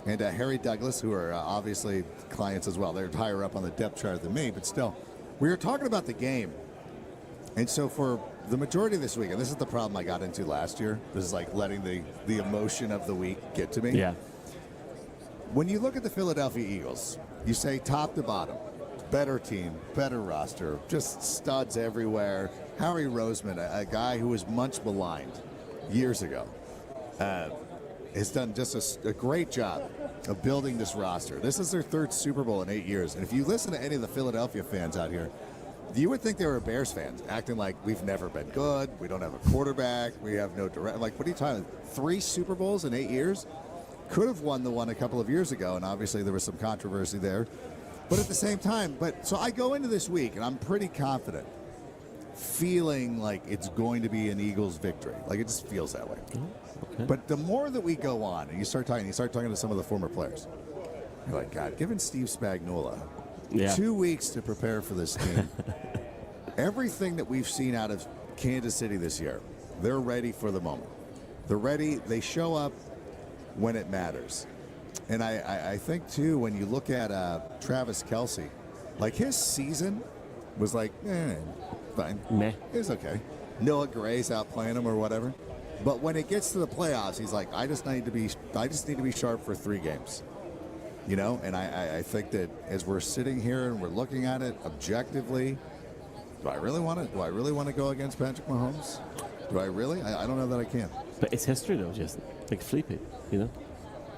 and Harry Douglas, who are obviously clients as well. They're higher up on the depth chart than me, but still, we were talking about the game. And so for the majority of this week, and this is the problem I got into last year, this is like letting the emotion of the week get to me. Yeah. When you look at the Philadelphia Eagles, you say top to bottom, better team, better roster, just studs everywhere. Howie Roseman, a guy who was much maligned years ago, has done just a great job of building this roster. This is their 3rd Super Bowl in 8 years. And if you listen to any of the Philadelphia fans out here, you would think they were Bears fans, acting like we've never been good, we don't have a quarterback, we have no direct. Like, what are you talking about? 3 Super Bowls in 8 years? Could have won the one a couple of years ago, and obviously there was some controversy there. But at the same time, so I go into this week, and I'm pretty confident, feeling like it's going to be an Eagles victory. Like, it just feels that way. Okay. But the more that we go on, and you start talking to some of the former players, you're like, God, given Steve Spagnuolo 2 weeks to prepare for this team, everything that we've seen out of Kansas City this year, they're ready for the moment. They're ready. They show up when it matters. And I think, too, when you look at Travis Kelce, like his season was like, fine. Meh. It's okay. Noah Gray's out playing him or whatever. But when it gets to the playoffs, he's like, I just need to be sharp for 3 games. You know, and I think that as we're sitting here and we're looking at it objectively, do I really want to go against Patrick Mahomes? Do I really? I don't know that I can. But it's history, though, just like sleepy, you know.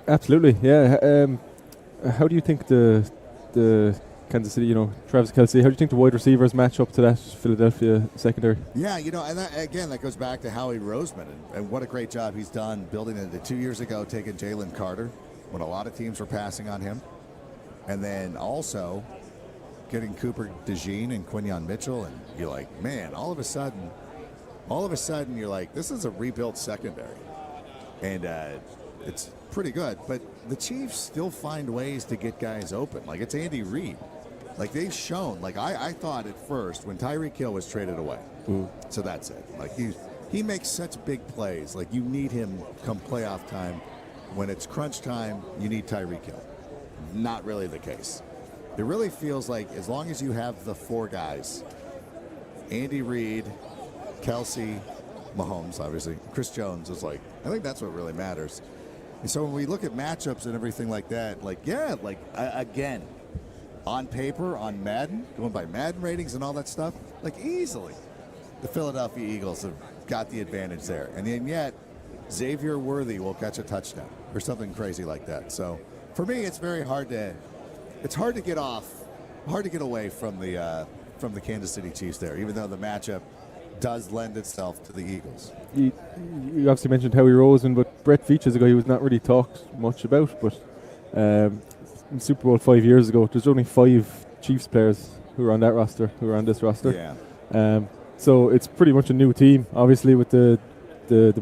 Absolutely, yeah. How do you think the Kansas City, Travis Kelce, how do you think the wide receivers match up to that Philadelphia secondary? Yeah, and that goes back to Howie Roseman and what a great job he's done building it. 2 years ago, taking Jalen Carter when a lot of teams were passing on him, and then also getting Cooper DeJean and Quinyon Mitchell, and you're like, man, all of a sudden you're like, this is a rebuilt secondary, and it's pretty good. But the Chiefs still find ways to get guys open. Like, it's Andy Reid. Like, they've shown. Like, I thought at first when Tyreek Hill was traded away, so that's it. Like, he makes such big plays. Like, you need him come playoff time. When it's crunch time, you need Tyreek Hill. Not really the case. it really feels like as long as you have the four guys, Andy Reid, Kelsey, Mahomes, obviously, Chris Jones is like, I think that's what really matters. And so when we look at matchups and everything like that, again, on paper, on Madden, going by Madden ratings and all that stuff, like easily, the Philadelphia Eagles have got the advantage there. And yet, Xavier Worthy will catch a touchdown or something crazy like that. So for me, it's very hard to get away from the Kansas City Chiefs there, even though the matchup does lend itself to the Eagles. You obviously mentioned Howie Roseman, but Brett Veach is a guy who was not really talked much about. But in Super Bowl 5 years ago, there's only 5 Chiefs players who were on that roster, who were on this roster. Yeah. So it's pretty much a new team, obviously, with the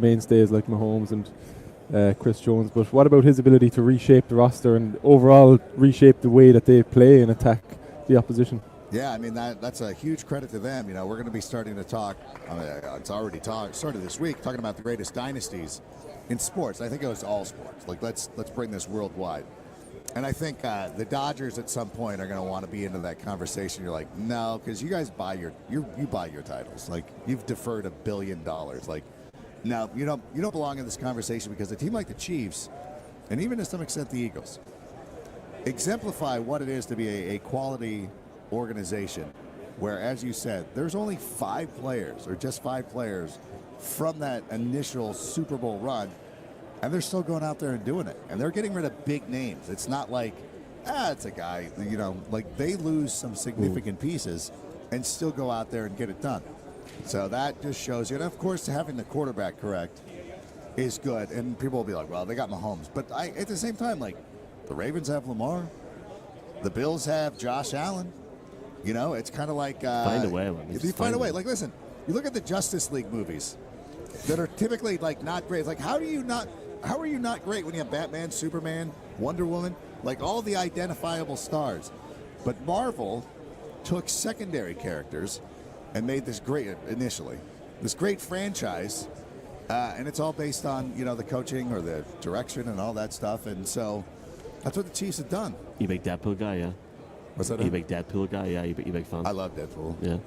mainstays like Mahomes and Chris Jones. But what about his ability to reshape the roster and overall reshape the way that they play and attack the opposition? Yeah, I mean, that's a huge credit to them. You know, we're going to be starting to talk, it's already started this week, talking about the greatest dynasties in sports. I think it was all sports. Like, let's bring this worldwide. And I think the Dodgers at some point are going to want to be into that conversation. You're like, no, because you guys buy you buy your titles. Like, you've deferred $1 billion. Like, no, you don't belong in this conversation, because a team like the Chiefs, and even to some extent the Eagles, exemplify what it is to be a quality organization where, as you said, there's only 5 players, or just 5 players from that initial Super Bowl run, and they're still going out there and doing it, and they're getting rid of big names. It's not like, it's a guy, like they lose some significant pieces and still go out there and get it done. So that just shows you, and of course having the quarterback correct is good, and people will be like, well, they got Mahomes, but at the same time, like, the Ravens have Lamar, the Bills have Josh Allen. It's kind of like find a way. If you find a way, like, listen, you look at the Justice League movies that are typically like not great. It's like, how are you not great when you have Batman, Superman, Wonder Woman, like all the identifiable stars? But Marvel took secondary characters and made this great franchise, and it's all based on the coaching or the direction and all that stuff. And so that's what the Chiefs have done. You big Deadpool guy, yeah. What's that? You big Deadpool guy, yeah. You big fan. I love Deadpool. Yeah.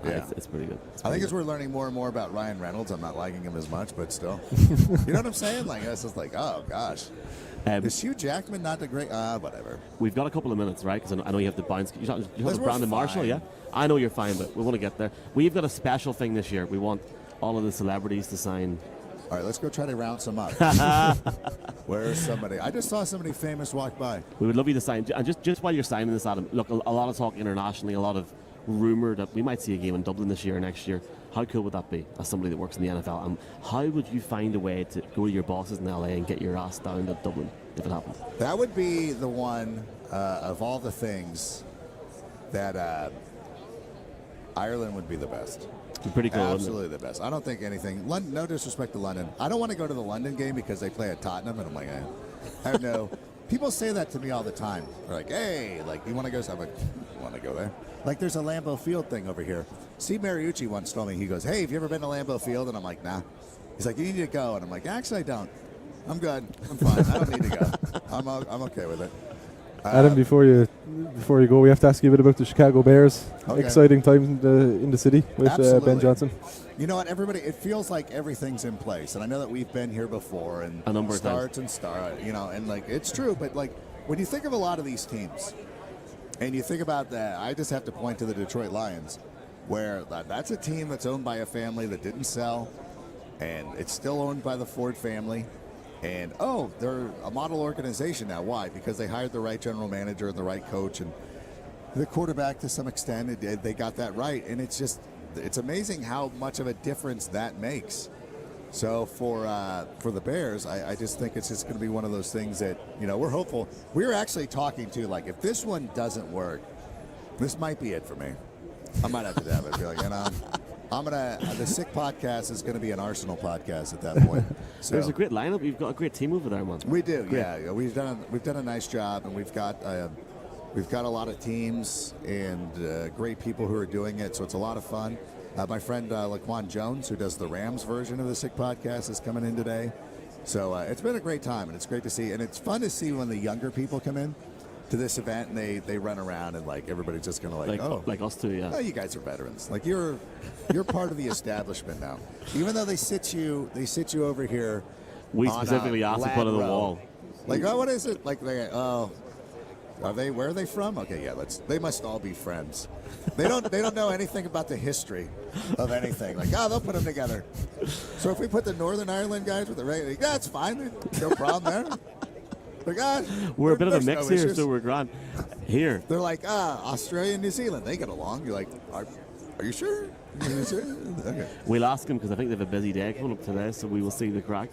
Yeah. It's pretty good. I think as we're learning more and more about Ryan Reynolds, I'm not liking him as much, but still. You know what I'm saying? Like, it's just like, oh, gosh. Is Hugh Jackman not the great? Whatever. We've got a couple of minutes, right? Because I know you have to bounce. You have Brandon Marshall, fine. yeah? I know you're fine, but we want to get there. We've got a special thing this year. We want all of the celebrities to sign. All right, let's go try to round some up. Where's somebody? I just saw somebody famous walk by. We would love you to sign. And just while you're signing this, Adam, look, a lot of talk internationally, a lot of rumour that we might see a game in Dublin this year or next year. How cool would that be as somebody that works in the NFL? And how would you find a way to go to your bosses in LA and get your ass down to Dublin if it happened? That would be the one of all the things that Ireland would be the best. Pretty cool. Absolutely the best. I don't think anything. No disrespect to London. I don't want to go to the London game because they play at Tottenham, and I'm like, I have no. People say that to me all the time. They're like, hey, like, you want to go? So I'm like, you want to go there? Like, there's a Lambeau Field thing over here. Steve Mariucci once told me, he goes, hey, have you ever been to Lambeau Field? And I'm like, nah. He's like, you need to go. And I'm like, actually, I don't. I'm good. I'm fine. I don't need to go. I'm okay with it. Adam, before you go, we have to ask you a bit about the Chicago Bears. Okay. Exciting times in the city with Ben Johnson. You know what, everybody? It feels like everything's in place, and I know that we've been here before, and a number starts and start. And like it's true, but like when you think of a lot of these teams, and you think about that, I just have to point to the Detroit Lions, where that's a team that's owned by a family that didn't sell, and it's still owned by the Ford family. And, they're a model organization now. Why? Because they hired the right general manager and the right coach and the quarterback to some extent. They got that right. And it's amazing how much of a difference that makes. So for the Bears, I just think it's just going to be one of those things that, we're hopeful. We're actually talking to, like, if this one doesn't work, this might be it for me. I might have to have it. Be like, the Sick podcast is going to be an Arsenal podcast at that point. So there's a great lineup. You've got a great team over there, man. We do, great. Yeah. We've done a nice job, and we've got a lot of teams and great people who are doing it. So it's a lot of fun. My friend Laquan Jones, who does the Rams version of the Sick podcast, is coming in today. So it's been a great time, and it's great to see. And it's fun to see when the younger people come in, to this event, and they run around and like everybody's just gonna like us two, yeah. Oh, you guys are veterans. Like you're part of the establishment now. Even though they sit you over here. We specifically asked to put on the wall. Like, oh, what is it? Like, where are they from? Okay, yeah, they must all be friends. They don't know anything about the history of anything. Like, they'll put them together. So if we put the Northern Ireland guys with the right, that's fine. No problem there. Like, we're a bit of a mix here, so we're grand. Here. They're like, Australia and New Zealand, they get along. You're like, are you sure? Are you sure? Okay. We'll ask them because I think they have a busy day coming up today, so we will see the crack.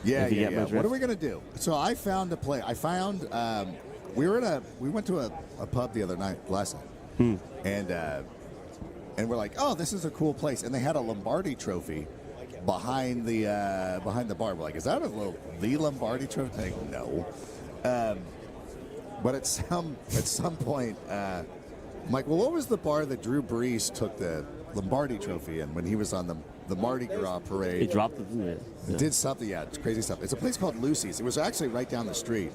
Yeah. What are we gonna do? So I found a play. We went to a pub the other night, last night, and we're like, oh, this is a cool place, and they had a Lombardi trophy behind the bar. We're like, is that the Lombardi trophy? Like, no. But at some point, I'm like, well, what was the bar that Drew Brees took the Lombardi trophy in when he was on the Mardi Gras parade? He dropped it, didn't he? Did something, yeah, it's crazy stuff. It's a place called Lucy's. It was actually right down the street.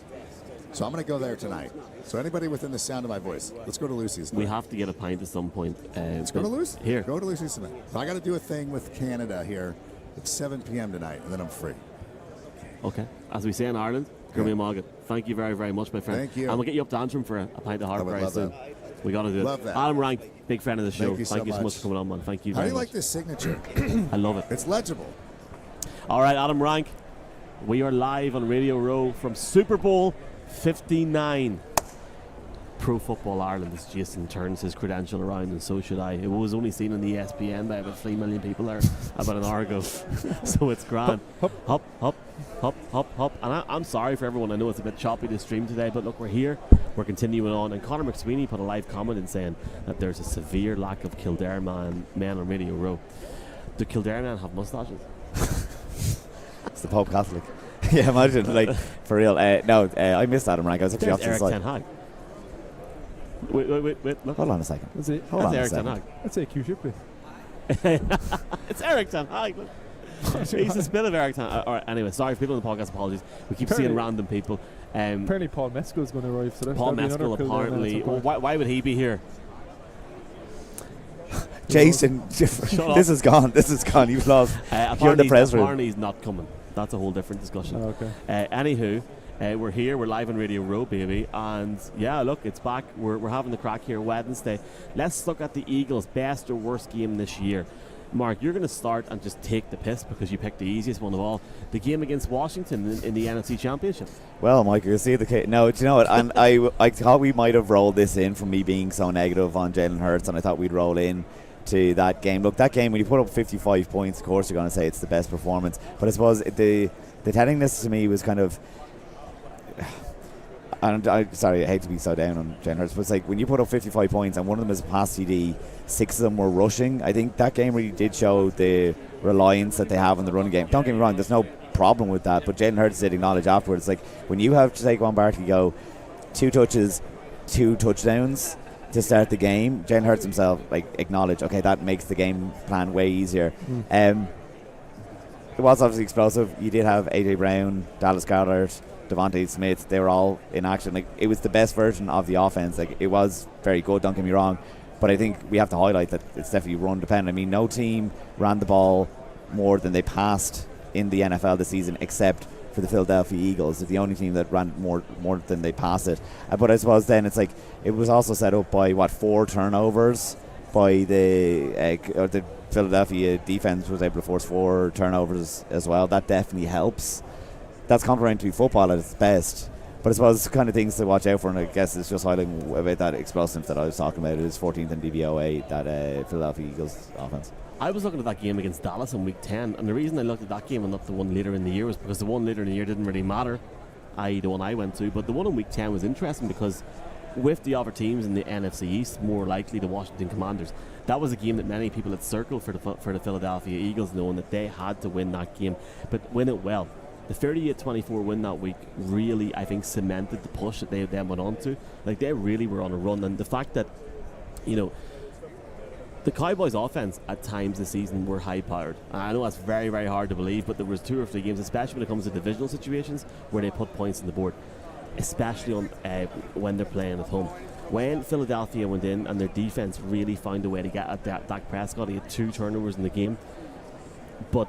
So I'm going to go there tonight. So anybody within the sound of my voice, let's go to Lucy's tonight. We have to get a pint at some point. Let's go to Lucy's. Here. Go to Lucy's tonight. I got to do a thing with Canada here at 7 p.m. tonight, and then I'm free. Okay. As we say in Ireland, Grimmy Margaret, thank you very, very much, my friend. Thank you. And we'll get you up to Antrim for a pint of hard price soon. We got to do love it. that. Adam Rank, big friend of the show. Thank you so much for coming on, man. Thank you How very do you much. like this signature? I love it. It's legible. All right, Adam Rank, we are live on Radio Row from Super Bowl 59. Pro Football Ireland. This Jason turns his credential around, and so should I. It was only seen on the ESPN by about 3 million people there about an hour ago. So it's grand. Hop. And I'm sorry for everyone. I know it's a bit choppy to stream today, but look, we're here. We're continuing on. And Conor McSweeney put a live comment in saying that there's a severe lack of Kildare men on Radio Row. Do Kildare men have mustaches? It's the Pope Catholic. Yeah, imagine, like, for real. I missed Adam Rank. I was actually off to the Eric side. Ten Hag. Wait, look. Hold on a second. That's it. Hold on Eric a second. Ten Hag. That's AQ Shipley. It's Eric Ten Hag. He's a spit of Eric Ten Hag. All right, anyway, sorry for people on the podcast, apologies. We keep seeing random people. Apparently Paul Mescal's going to arrive. So Paul Mescal, apparently. Well, why would he be here? Jason, this is gone. You've lost. You're the press room. Apparently he's not coming. That's a whole different discussion. Oh, okay. Anywho, we're here. We're live on Radio Row, baby. And yeah, look, it's back. We're having the crack here Wednesday. Let's look at the Eagles' best or worst game this year. Mark, you're going to start and just take the piss because you picked the easiest one of all. The game against Washington in the NFC Championship. Well, Mike, you'll see the case. No, do you know what? And I thought we might have rolled this in from me being so negative on Jalen Hurts, and I thought we'd roll in to that game. Look, that game, when you put up 55 points, of course you're going to say it's the best performance. But I suppose the tellingness to me was kind of... And I hate to be so down on Jalen Hurts, but it's like when you put up 55 points and one of them is a pass TD, 6 of them were rushing. I think that game really did show the reliance that they have on the running game. Don't get me wrong, there's no problem with that, but Jalen Hurts did acknowledge afterwards, like when you have Saquon Barkley go 2 touches, 2 touchdowns to start the game, Jalen Hurts himself acknowledged, okay, that makes the game plan way easier. It was obviously explosive. You did have AJ Brown, Dallas Goedert, Devontae Smith. They were all in action. It was the best version of the offense. It was very good, don't get me wrong, but I think we have to highlight that it's definitely run dependent. I mean, no team ran the ball more than they passed in the NFL this season, except for the Philadelphia Eagles. It's the only team that ran more than they passed it. But I suppose then it's it was also set up by 4 turnovers by the Philadelphia defense was able to force 4 turnovers as well. That definitely helps. That's complementary football at its best. But I suppose kind of things to watch out for, and I guess it's just highlighting about that explosiveness that I was talking about. It is 14th in DVOA, that Philadelphia Eagles offense. I was looking at that game against Dallas in Week 10, and the reason I looked at that game and not the one later in the year was because the one later in the year didn't really matter, i.e. the one I went to, but the one in Week 10 was interesting because with the other teams in the NFC East, more likely the Washington Commanders, that was a game that many people had circled for the Philadelphia Eagles, knowing that they had to win that game, but win it well. The 38-24 win that week really, I think, cemented the push that they then went on to. They really were on a run, and the fact that, the Cowboys' offense at times this season were high-powered. I know that's very, very hard to believe, but there was 2 or 3 games, especially when it comes to divisional situations, where they put points on the board. especially on when they're playing at home. When Philadelphia went in and their defense really found a way to get at Dak Prescott, he had 2 turnovers in the game. But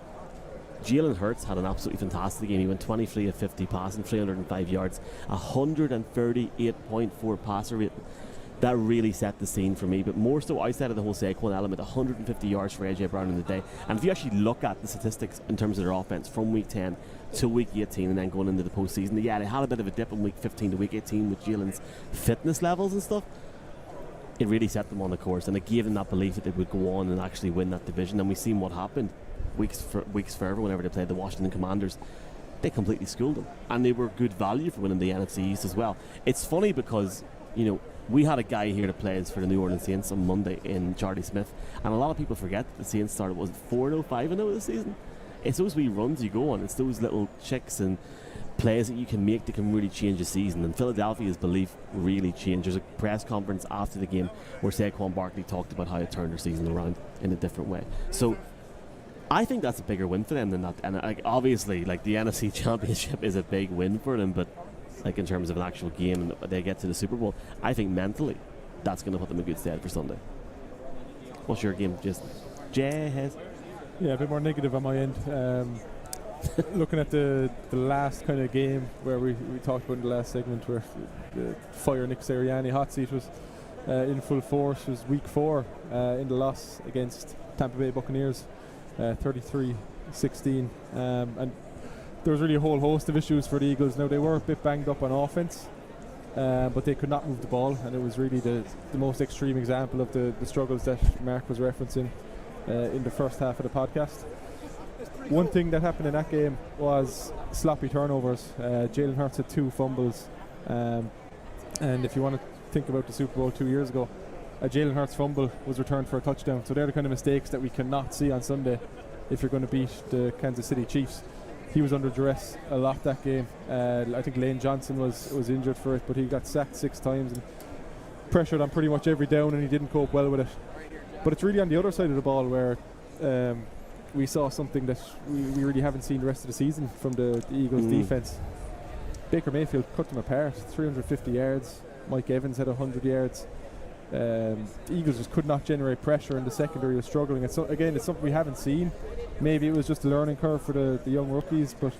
Jalen Hurts had an absolutely fantastic game. He went 23 of 50 passing, 305 yards, 138.4 passer rate. That really set the scene for me. But more so outside of the whole Saquon element, 150 yards for AJ Brown in the day. And if you actually look at the statistics in terms of their offense from week 10 to week 18 and then going into the postseason, yeah, they had a bit of a dip in week 15 to week 18 with Jalen's fitness levels and stuff. It really set them on the course, and it gave them that belief that they would go on and actually win that division. And we've seen what happened weeks further whenever they played the Washington Commanders. They completely schooled them, and they were good value for winning the NFC East as well. It's funny because, you know, we had a guy here that plays for the New Orleans Saints on Monday in Charlie Smith, and a lot of people forget that the Saints started, was it 4-0, 5-0 this season? It's those wee runs you go on, it's those little checks and plays that you can make that can really change a season, and Philadelphia's belief really changed. There's a press conference after the game where Saquon Barkley talked about how it turned their season around in a different way. So I think that's a bigger win for them than that. And obviously, like, the NFC Championship is a big win for them, but like in terms of an actual game and they get to the Super Bowl, I think mentally that's going to put them in good stead for Sunday. What's your game, Jason? Jazz? Yeah, a bit more negative on my end. Looking at the last kind of game where we talked about in the last segment, where the fire Nick Sirianni hot seat was in full force, was week 4 in the loss against Tampa Bay Buccaneers, 33-16, and there was really a whole host of issues for the Eagles. Now, they were a bit banged up on offense, but they could not move the ball, and it was really the most extreme example of the struggles that Mark was referencing in the first half of the podcast. One thing that happened in that game was sloppy turnovers. Jalen Hurts had 2 fumbles, and if you want to think about the Super Bowl 2 years ago, a Jalen Hurts fumble was returned for a touchdown. So they're the kind of mistakes that we cannot see on Sunday if you're going to beat the Kansas City Chiefs. He was under duress a lot that game. I think Lane Johnson was injured for it, but he got sacked 6 times and pressured on pretty much every down, and he didn't cope well with it. But it's really on the other side of the ball where we saw something that we really haven't seen the rest of the season from the Eagles defense. Baker Mayfield cut them apart, 350 yards. Mike Evans had 100 yards. The Eagles just could not generate pressure, and the secondary was struggling. It's something we haven't seen. Maybe it was just a learning curve for the young rookies, but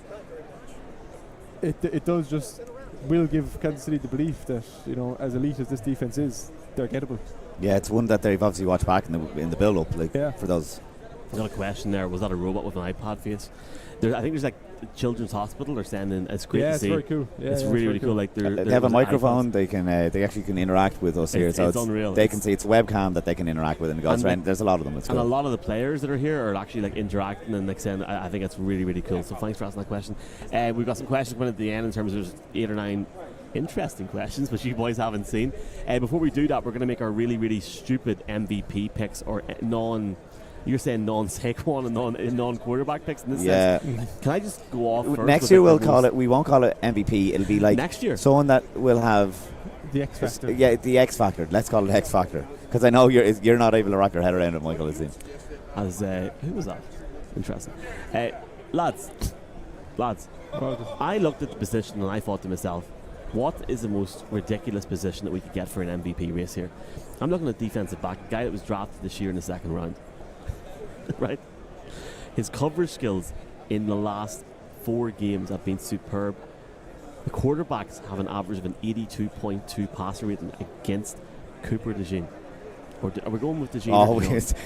it does just will give Kansas City the belief that, you know, as elite as this defense is, they're gettable. Yeah, it's one that they've obviously watched back in the build-up, for those. I got a question there. Was that a robot with an iPad face? I think there's like a children's hospital. They're sending. It's great to see. Yeah, it's very cool. It's really cool. Like they have a microphone. They can. They actually can interact with us here. So it's unreal. They can see it's a webcam that they can interact with, and it goes around. There's a lot of them. It's and cool. a lot of the players that are here are actually like interacting and like saying. I think it's really, really cool. So thanks for asking that question. We've got some questions coming at the end in terms of 8 or 9 interesting questions which you boys haven't seen. Before we do that, we're going to make our really, really stupid MVP picks, or you're saying non-Saquon and non-quarterback picks in this sense. Can I just go off first? Next year we won't call it MVP. It'll be like next year someone that will have the X factor. Yeah, the X factor. Let's call it X factor, because I know you're not able to wrap your head around it, Michael. It seems. As who was that? Interesting. Lads. I looked at the position and I thought to myself, what is the most ridiculous position that we could get for an MVP race here? I'm looking at defensive back, a guy that was drafted this year in the 2nd round. Right? His coverage skills in the last 4 games have been superb. The quarterbacks have an average of an 82.2 passer rating against Cooper DeJean. Are we going with DeJean? Oh,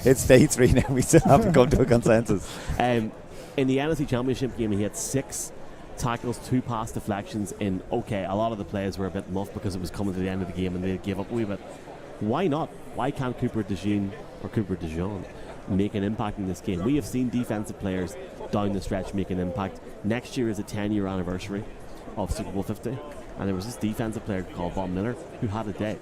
it's day 3 now. We still haven't come to a consensus. In the NFC Championship game, he had 6 tackles, 2 pass deflections in. Okay, a lot of the plays were a bit muff because it was coming to the end of the game and they gave up a wee bit. Why not? Why can't Cooper DeJean make an impact in this game? We have seen defensive players down the stretch make an impact. Next year is a 10-year anniversary of Super Bowl 50, and there was this defensive player called Von Miller who had a day.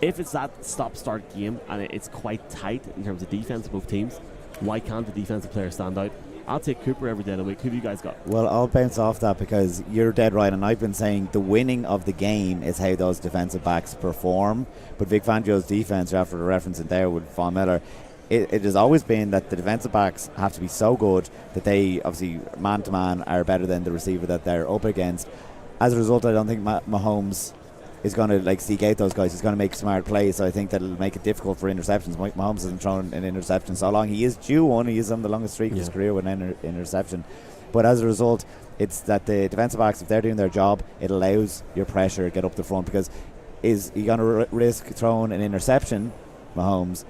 If it's that stop-start game and it's quite tight in terms of defense of both teams, why can't the defensive player stand out? I'll take Cooper every day of the week. Who do you guys got? Well, I'll bounce off that because you're dead right, and I've been saying the winning of the game is how those defensive backs perform. But Vic Fangio's defense, after the reference in there with Von Miller, it has always been that the defensive backs have to be so good that they, obviously, man-to-man, are better than the receiver that they're up against. as a result, I don't think Mahomes is going to like seek out those guys. He's going to make smart plays, so I think that'll make it difficult for interceptions. Mahomes hasn't thrown an interception so long. He is due one. He is on the longest streak of his career with an interception. But as a result, it's that the defensive backs, if they're doing their job, it allows your pressure to get up the front, because is he going to risk throwing an interception, Mahomes,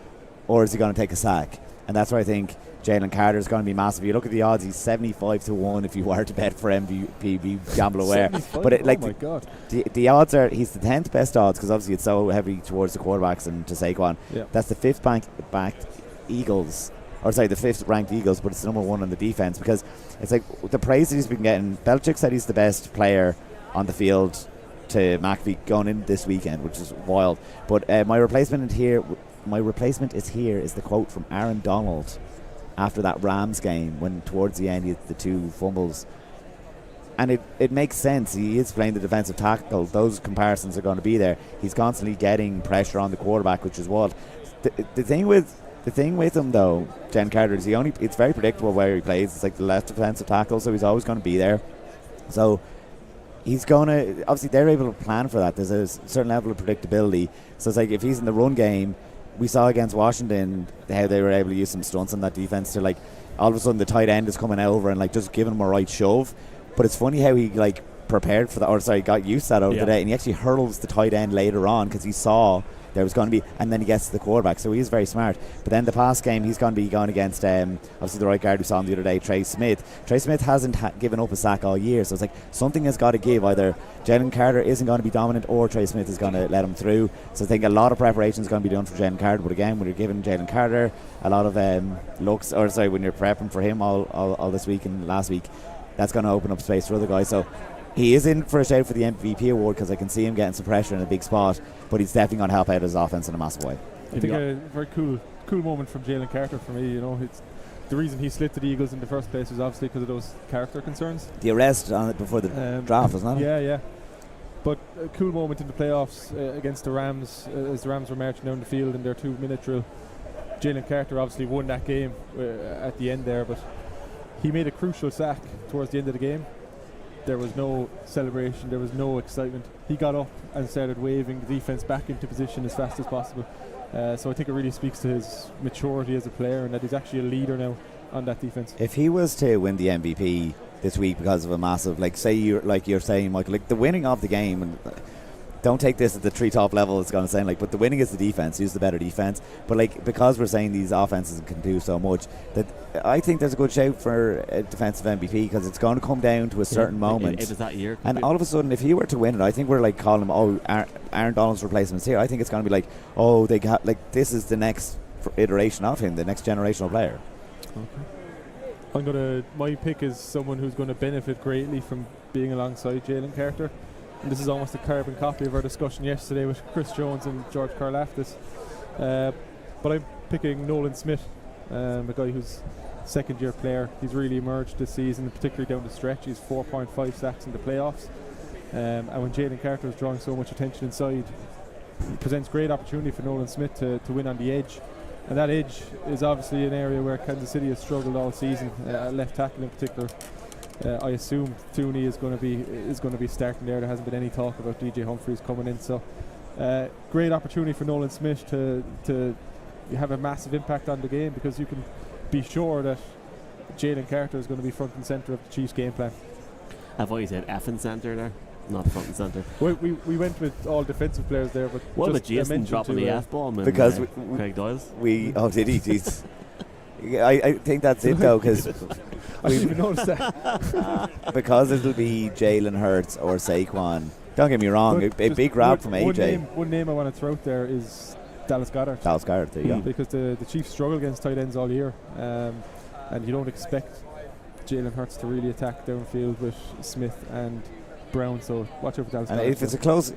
or is he going to take a sack? And that's where I think Jalen Carter is going to be massive. You look at the odds; he's 75-1 if you were to bet for MVP. Be gamble aware. But my God, the odds are he's the 10th best odds, because obviously it's so heavy towards the quarterbacks and to Saquon. Yeah. That's the fifth backed Eagles, or sorry, the fifth ranked Eagles, but it's the number one on the defense, because it's like the praise that he's been getting. Belichick said he's the best player on the field to McAfee going in this weekend, which is wild. But my replacement is here is the quote from Aaron Donald after that Rams game, when towards the end he had the 2 fumbles, and it makes sense. He is playing the defensive tackle. Those comparisons are going to be there. He's constantly getting pressure on the quarterback, which is what the thing with him though, Jen Carter, is it's very predictable where he plays. It's like the left defensive tackle, so he's always going to be there. So he's going to, obviously they're able to plan for that. There's a certain level of predictability. So it's like if he's in the run game, we saw against Washington how they were able to use some stunts on that defense to, like, all of a sudden the tight end is coming over and like just giving him a right shove. But it's funny how he like prepared for that, or sorry, got used to that over the day, and he actually hurls the tight end later on because he saw there was going to be, and then he gets to the quarterback, so he's very smart. But then the pass game, he's going to be going against obviously the right guard we saw him the other day, Trey Smith. Trey Smith hasn't given up a sack all year, so it's like something has got to give. Either Jalen Carter isn't going to be dominant, or Trey Smith is going to let him through. So I think a lot of preparation is going to be done for Jalen Carter. But again, when you're giving Jalen Carter a lot of looks, or sorry, when you're prepping for him all this week and last week, that's going to open up space for other guys. So he is in for a shout for the MVP award, because I can see him getting some pressure in a big spot, but he's definitely going to help out his offense in a massive way. I think a very cool moment from Jalen Carter for me. You know, it's the reason he slid to the Eagles in the first place was obviously because of those character concerns. The arrest on it before the draft, wasn't it? Yeah. But a cool moment in the playoffs against the Rams, as the Rams were marching down the field in their 2-minute drill. Jalen Carter obviously won that game at the end there, but he made a crucial sack towards the end of the game. There was no celebration, there was no excitement. He got up and started waving the defense back into position as fast as possible. So I think it really speaks to his maturity as a player, and that he's actually a leader now on that defense. If he was to win the MVP this week because of a massive, like, say you're saying, Michael, like the winning of the game, and don't take this at the treetop level, it's going to sound like, but the winning is the defense. Use the better defense. But like, because we're saying these offenses can do so much, that I think there's a good shout for a defensive MVP, because it's going to come down to a certain moment. It is that year. And all of a sudden, if he were to win it, I think we're like calling him, Aaron Donald's replacement's here. I think it's going to be like, they got, like, this is the next iteration of him, the next generational player. Okay. My pick is someone who's going to benefit greatly from being alongside Jalen Carter. And this is almost a carbon copy of our discussion yesterday with Chris Jones and George Karlaftis. But I'm picking Nolan Smith, a guy who's second-year player. He's really emerged this season, particularly down the stretch. He's 4.5 sacks in the playoffs. And when Jalen Carter is drawing so much attention inside, it presents great opportunity for Nolan Smith to win on the edge. And that edge is obviously an area where Kansas City has struggled all season, left tackle in particular. I assume Thuney is going to be starting there. There hasn't been any talk about DJ Humphries coming in, so great opportunity for Nolan Smith to have a massive impact on the game, because you can be sure that Jalen Carter is going to be front and centre of the Chiefs' game plan. I thought you said F and centre there, not front and centre. We went with all defensive players there, but what about Jason dropping the F-bomb? Because Craig Doyle. Did he? Jeez. I think that's it though, because I didn't even notice that. because it'll be Jalen Hurts or Saquon. Don't get me wrong, a big grab from AJ. One name I want to throw out there is Dallas Goedert. There you go. Because the Chiefs struggle against tight ends all year, and you don't expect Jalen Hurts to really attack downfield with Smith and Brown, so watch out for Dallas. And Goedert.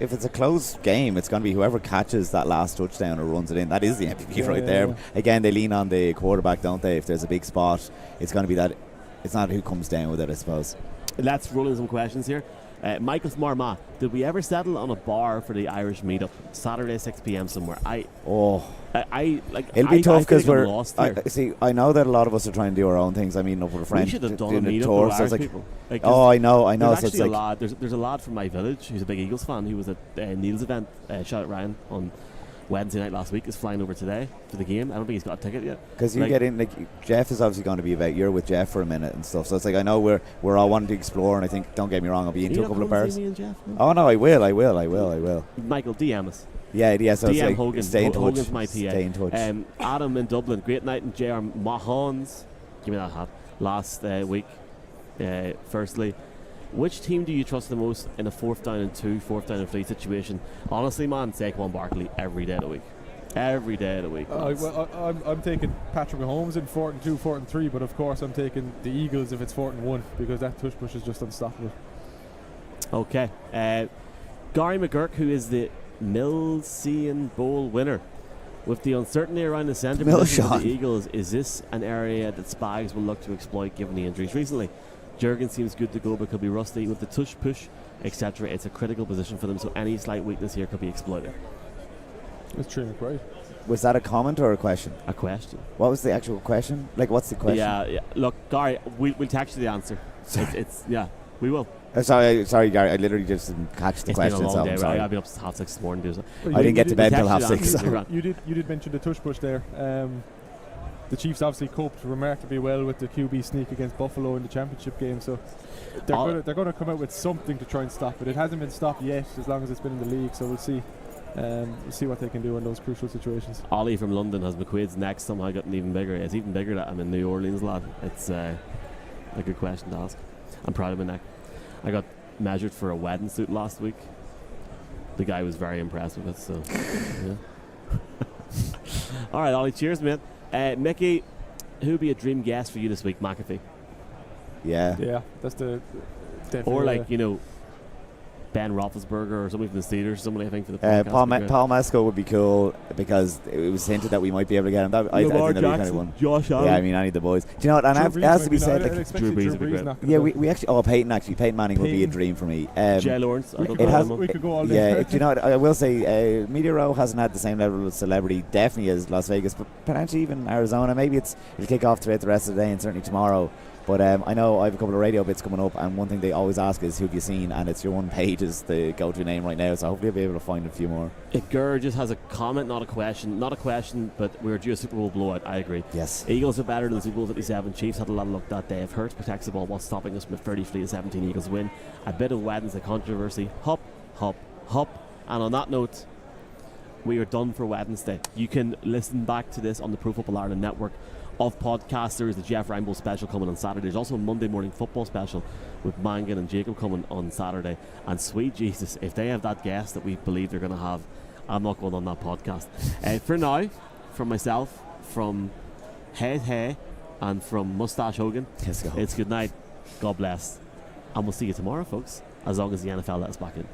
if it's a close game, it's going to be whoever catches that last touchdown or runs it in. That is the MVP there. Yeah. Again, they lean on the quarterback, don't they? If there's a big spot, it's going to be that. It's not who comes down with it, I suppose. Let's roll in some questions here. Michael from Armagh, did we ever settle on a bar for the Irish meetup Saturday 6 p.m. somewhere? It'll be I tough because we're lost here. I know that a lot of us are trying to do our own things. I mean, up with a friend We should have done a doing meetup tour. with So it's Irish like, people. I know. There's So it's actually like a lad. There's a lad from my village who's a big Eagles fan. He was at Neil's event. Shout out Ryan on Wednesday night last week. Is flying over today for the game. I don't think he's got a ticket yet. because you get in. Like Jeff is obviously going to be about. You're with Jeff for a minute and stuff. So it's like I know we're all wanting to explore, and I think don't get me wrong, I'll be into a couple of bars. Me and Jeff, no? Oh no, I will. Michael, DM us. Yeah. So it's DM like Hogan. stay in touch. Hogan's my PA. Stay in touch. Adam in Dublin. Great night in JR Mahon's. Give me that hat. Last week. Firstly, which team do you trust the most in a 4th down and 2, 4th down and 3 situation? Honestly, man, Saquon Barkley every day of the week. Every day of the week. I'm taking Patrick Mahomes in 4th and 2, 4th and 3, but of course I'm taking the Eagles if it's 4th and 1 because that tush push is just unstoppable. Okay. Gary McGurk, who is the Milesian Bowl winner. With the uncertainty around the centre position of the Eagles, is this an area that Spags will look to exploit given the injuries recently? Jurgen seems good to go but could be rusty. With the tush push, etc., it's a critical position for them, so any slight weakness here could be exploited. That's true, right? Was that a comment or a question? A question. What was the actual question? Like, what's the question? Yeah. Look, Gary, we'll text you the answer. We will. Sorry, Gary. I literally just didn't catch the question. Been a long day, I'm sorry. I've been up since 6:30 this morning. Well, I didn't get to bed till 6:30. So. You did mention the tush push there. The Chiefs obviously coped remarkably well with the QB sneak against Buffalo in the championship game, so they're going to come out with something to try and stop it. It hasn't been stopped yet, as long as it's been in the league. So we'll see. We'll see what they can do in those crucial situations. Ollie from London has McQuaid's neck somehow gotten even bigger. It's even bigger that I'm in New Orleans, lad. It's a good question to ask. I'm proud of my neck. I got measured for a wedding suit last week. The guy was very impressed with it. So, yeah. All right, Ollie. Cheers, man. Mickey, who would be a dream guest for you this week? McAfee. Yeah. That's the or Ben Roethlisberger or somebody from the Steelers, somebody I think for the podcast. Paul Mesco would be cool because it was hinted that we might be able to get him. I think that'd be kind of one. Josh Allen. Yeah, I mean, I need the boys. Do you know what? And it has to be said, Drew Brees would be great. Yeah, we actually. Peyton Manning would be a dream for me. Jay Lawrence. We could go all day. Yeah, do you know what? I will say, Media Row hasn't had the same level of celebrity, definitely as Las Vegas, but potentially even Arizona. Maybe it'll kick off throughout the rest of the day and certainly tomorrow. But I know I have a couple of radio bits coming up, and one thing they always ask is who have you seen, and it's your one page is the go-to name right now, so hopefully I'll be able to find a few more. Gur just has a comment, not a question, but we're due a Super Bowl blowout. I agree. Yes. Eagles are better than the Super Bowl 57. Chiefs had a lot of luck that day. If Hurts protects the ball, what's stopping us from a 33-17 Eagles win? A bit of Wednesday controversy. Hop. And on that note, we are done for Wednesday. You can listen back to this on the Pro Football Ireland network of podcasts. There is the Jeff Reinbold special coming on Saturday. There's also a Monday morning football special with Mangan and Jacob coming on Saturday. And sweet Jesus, if they have that guest that we believe they're going to have, I'm not going on that podcast. For now, from myself, from Hey, and from Mustache Hogan, it's good night. God bless. And we'll see you tomorrow, folks, as long as the NFL lets us back in.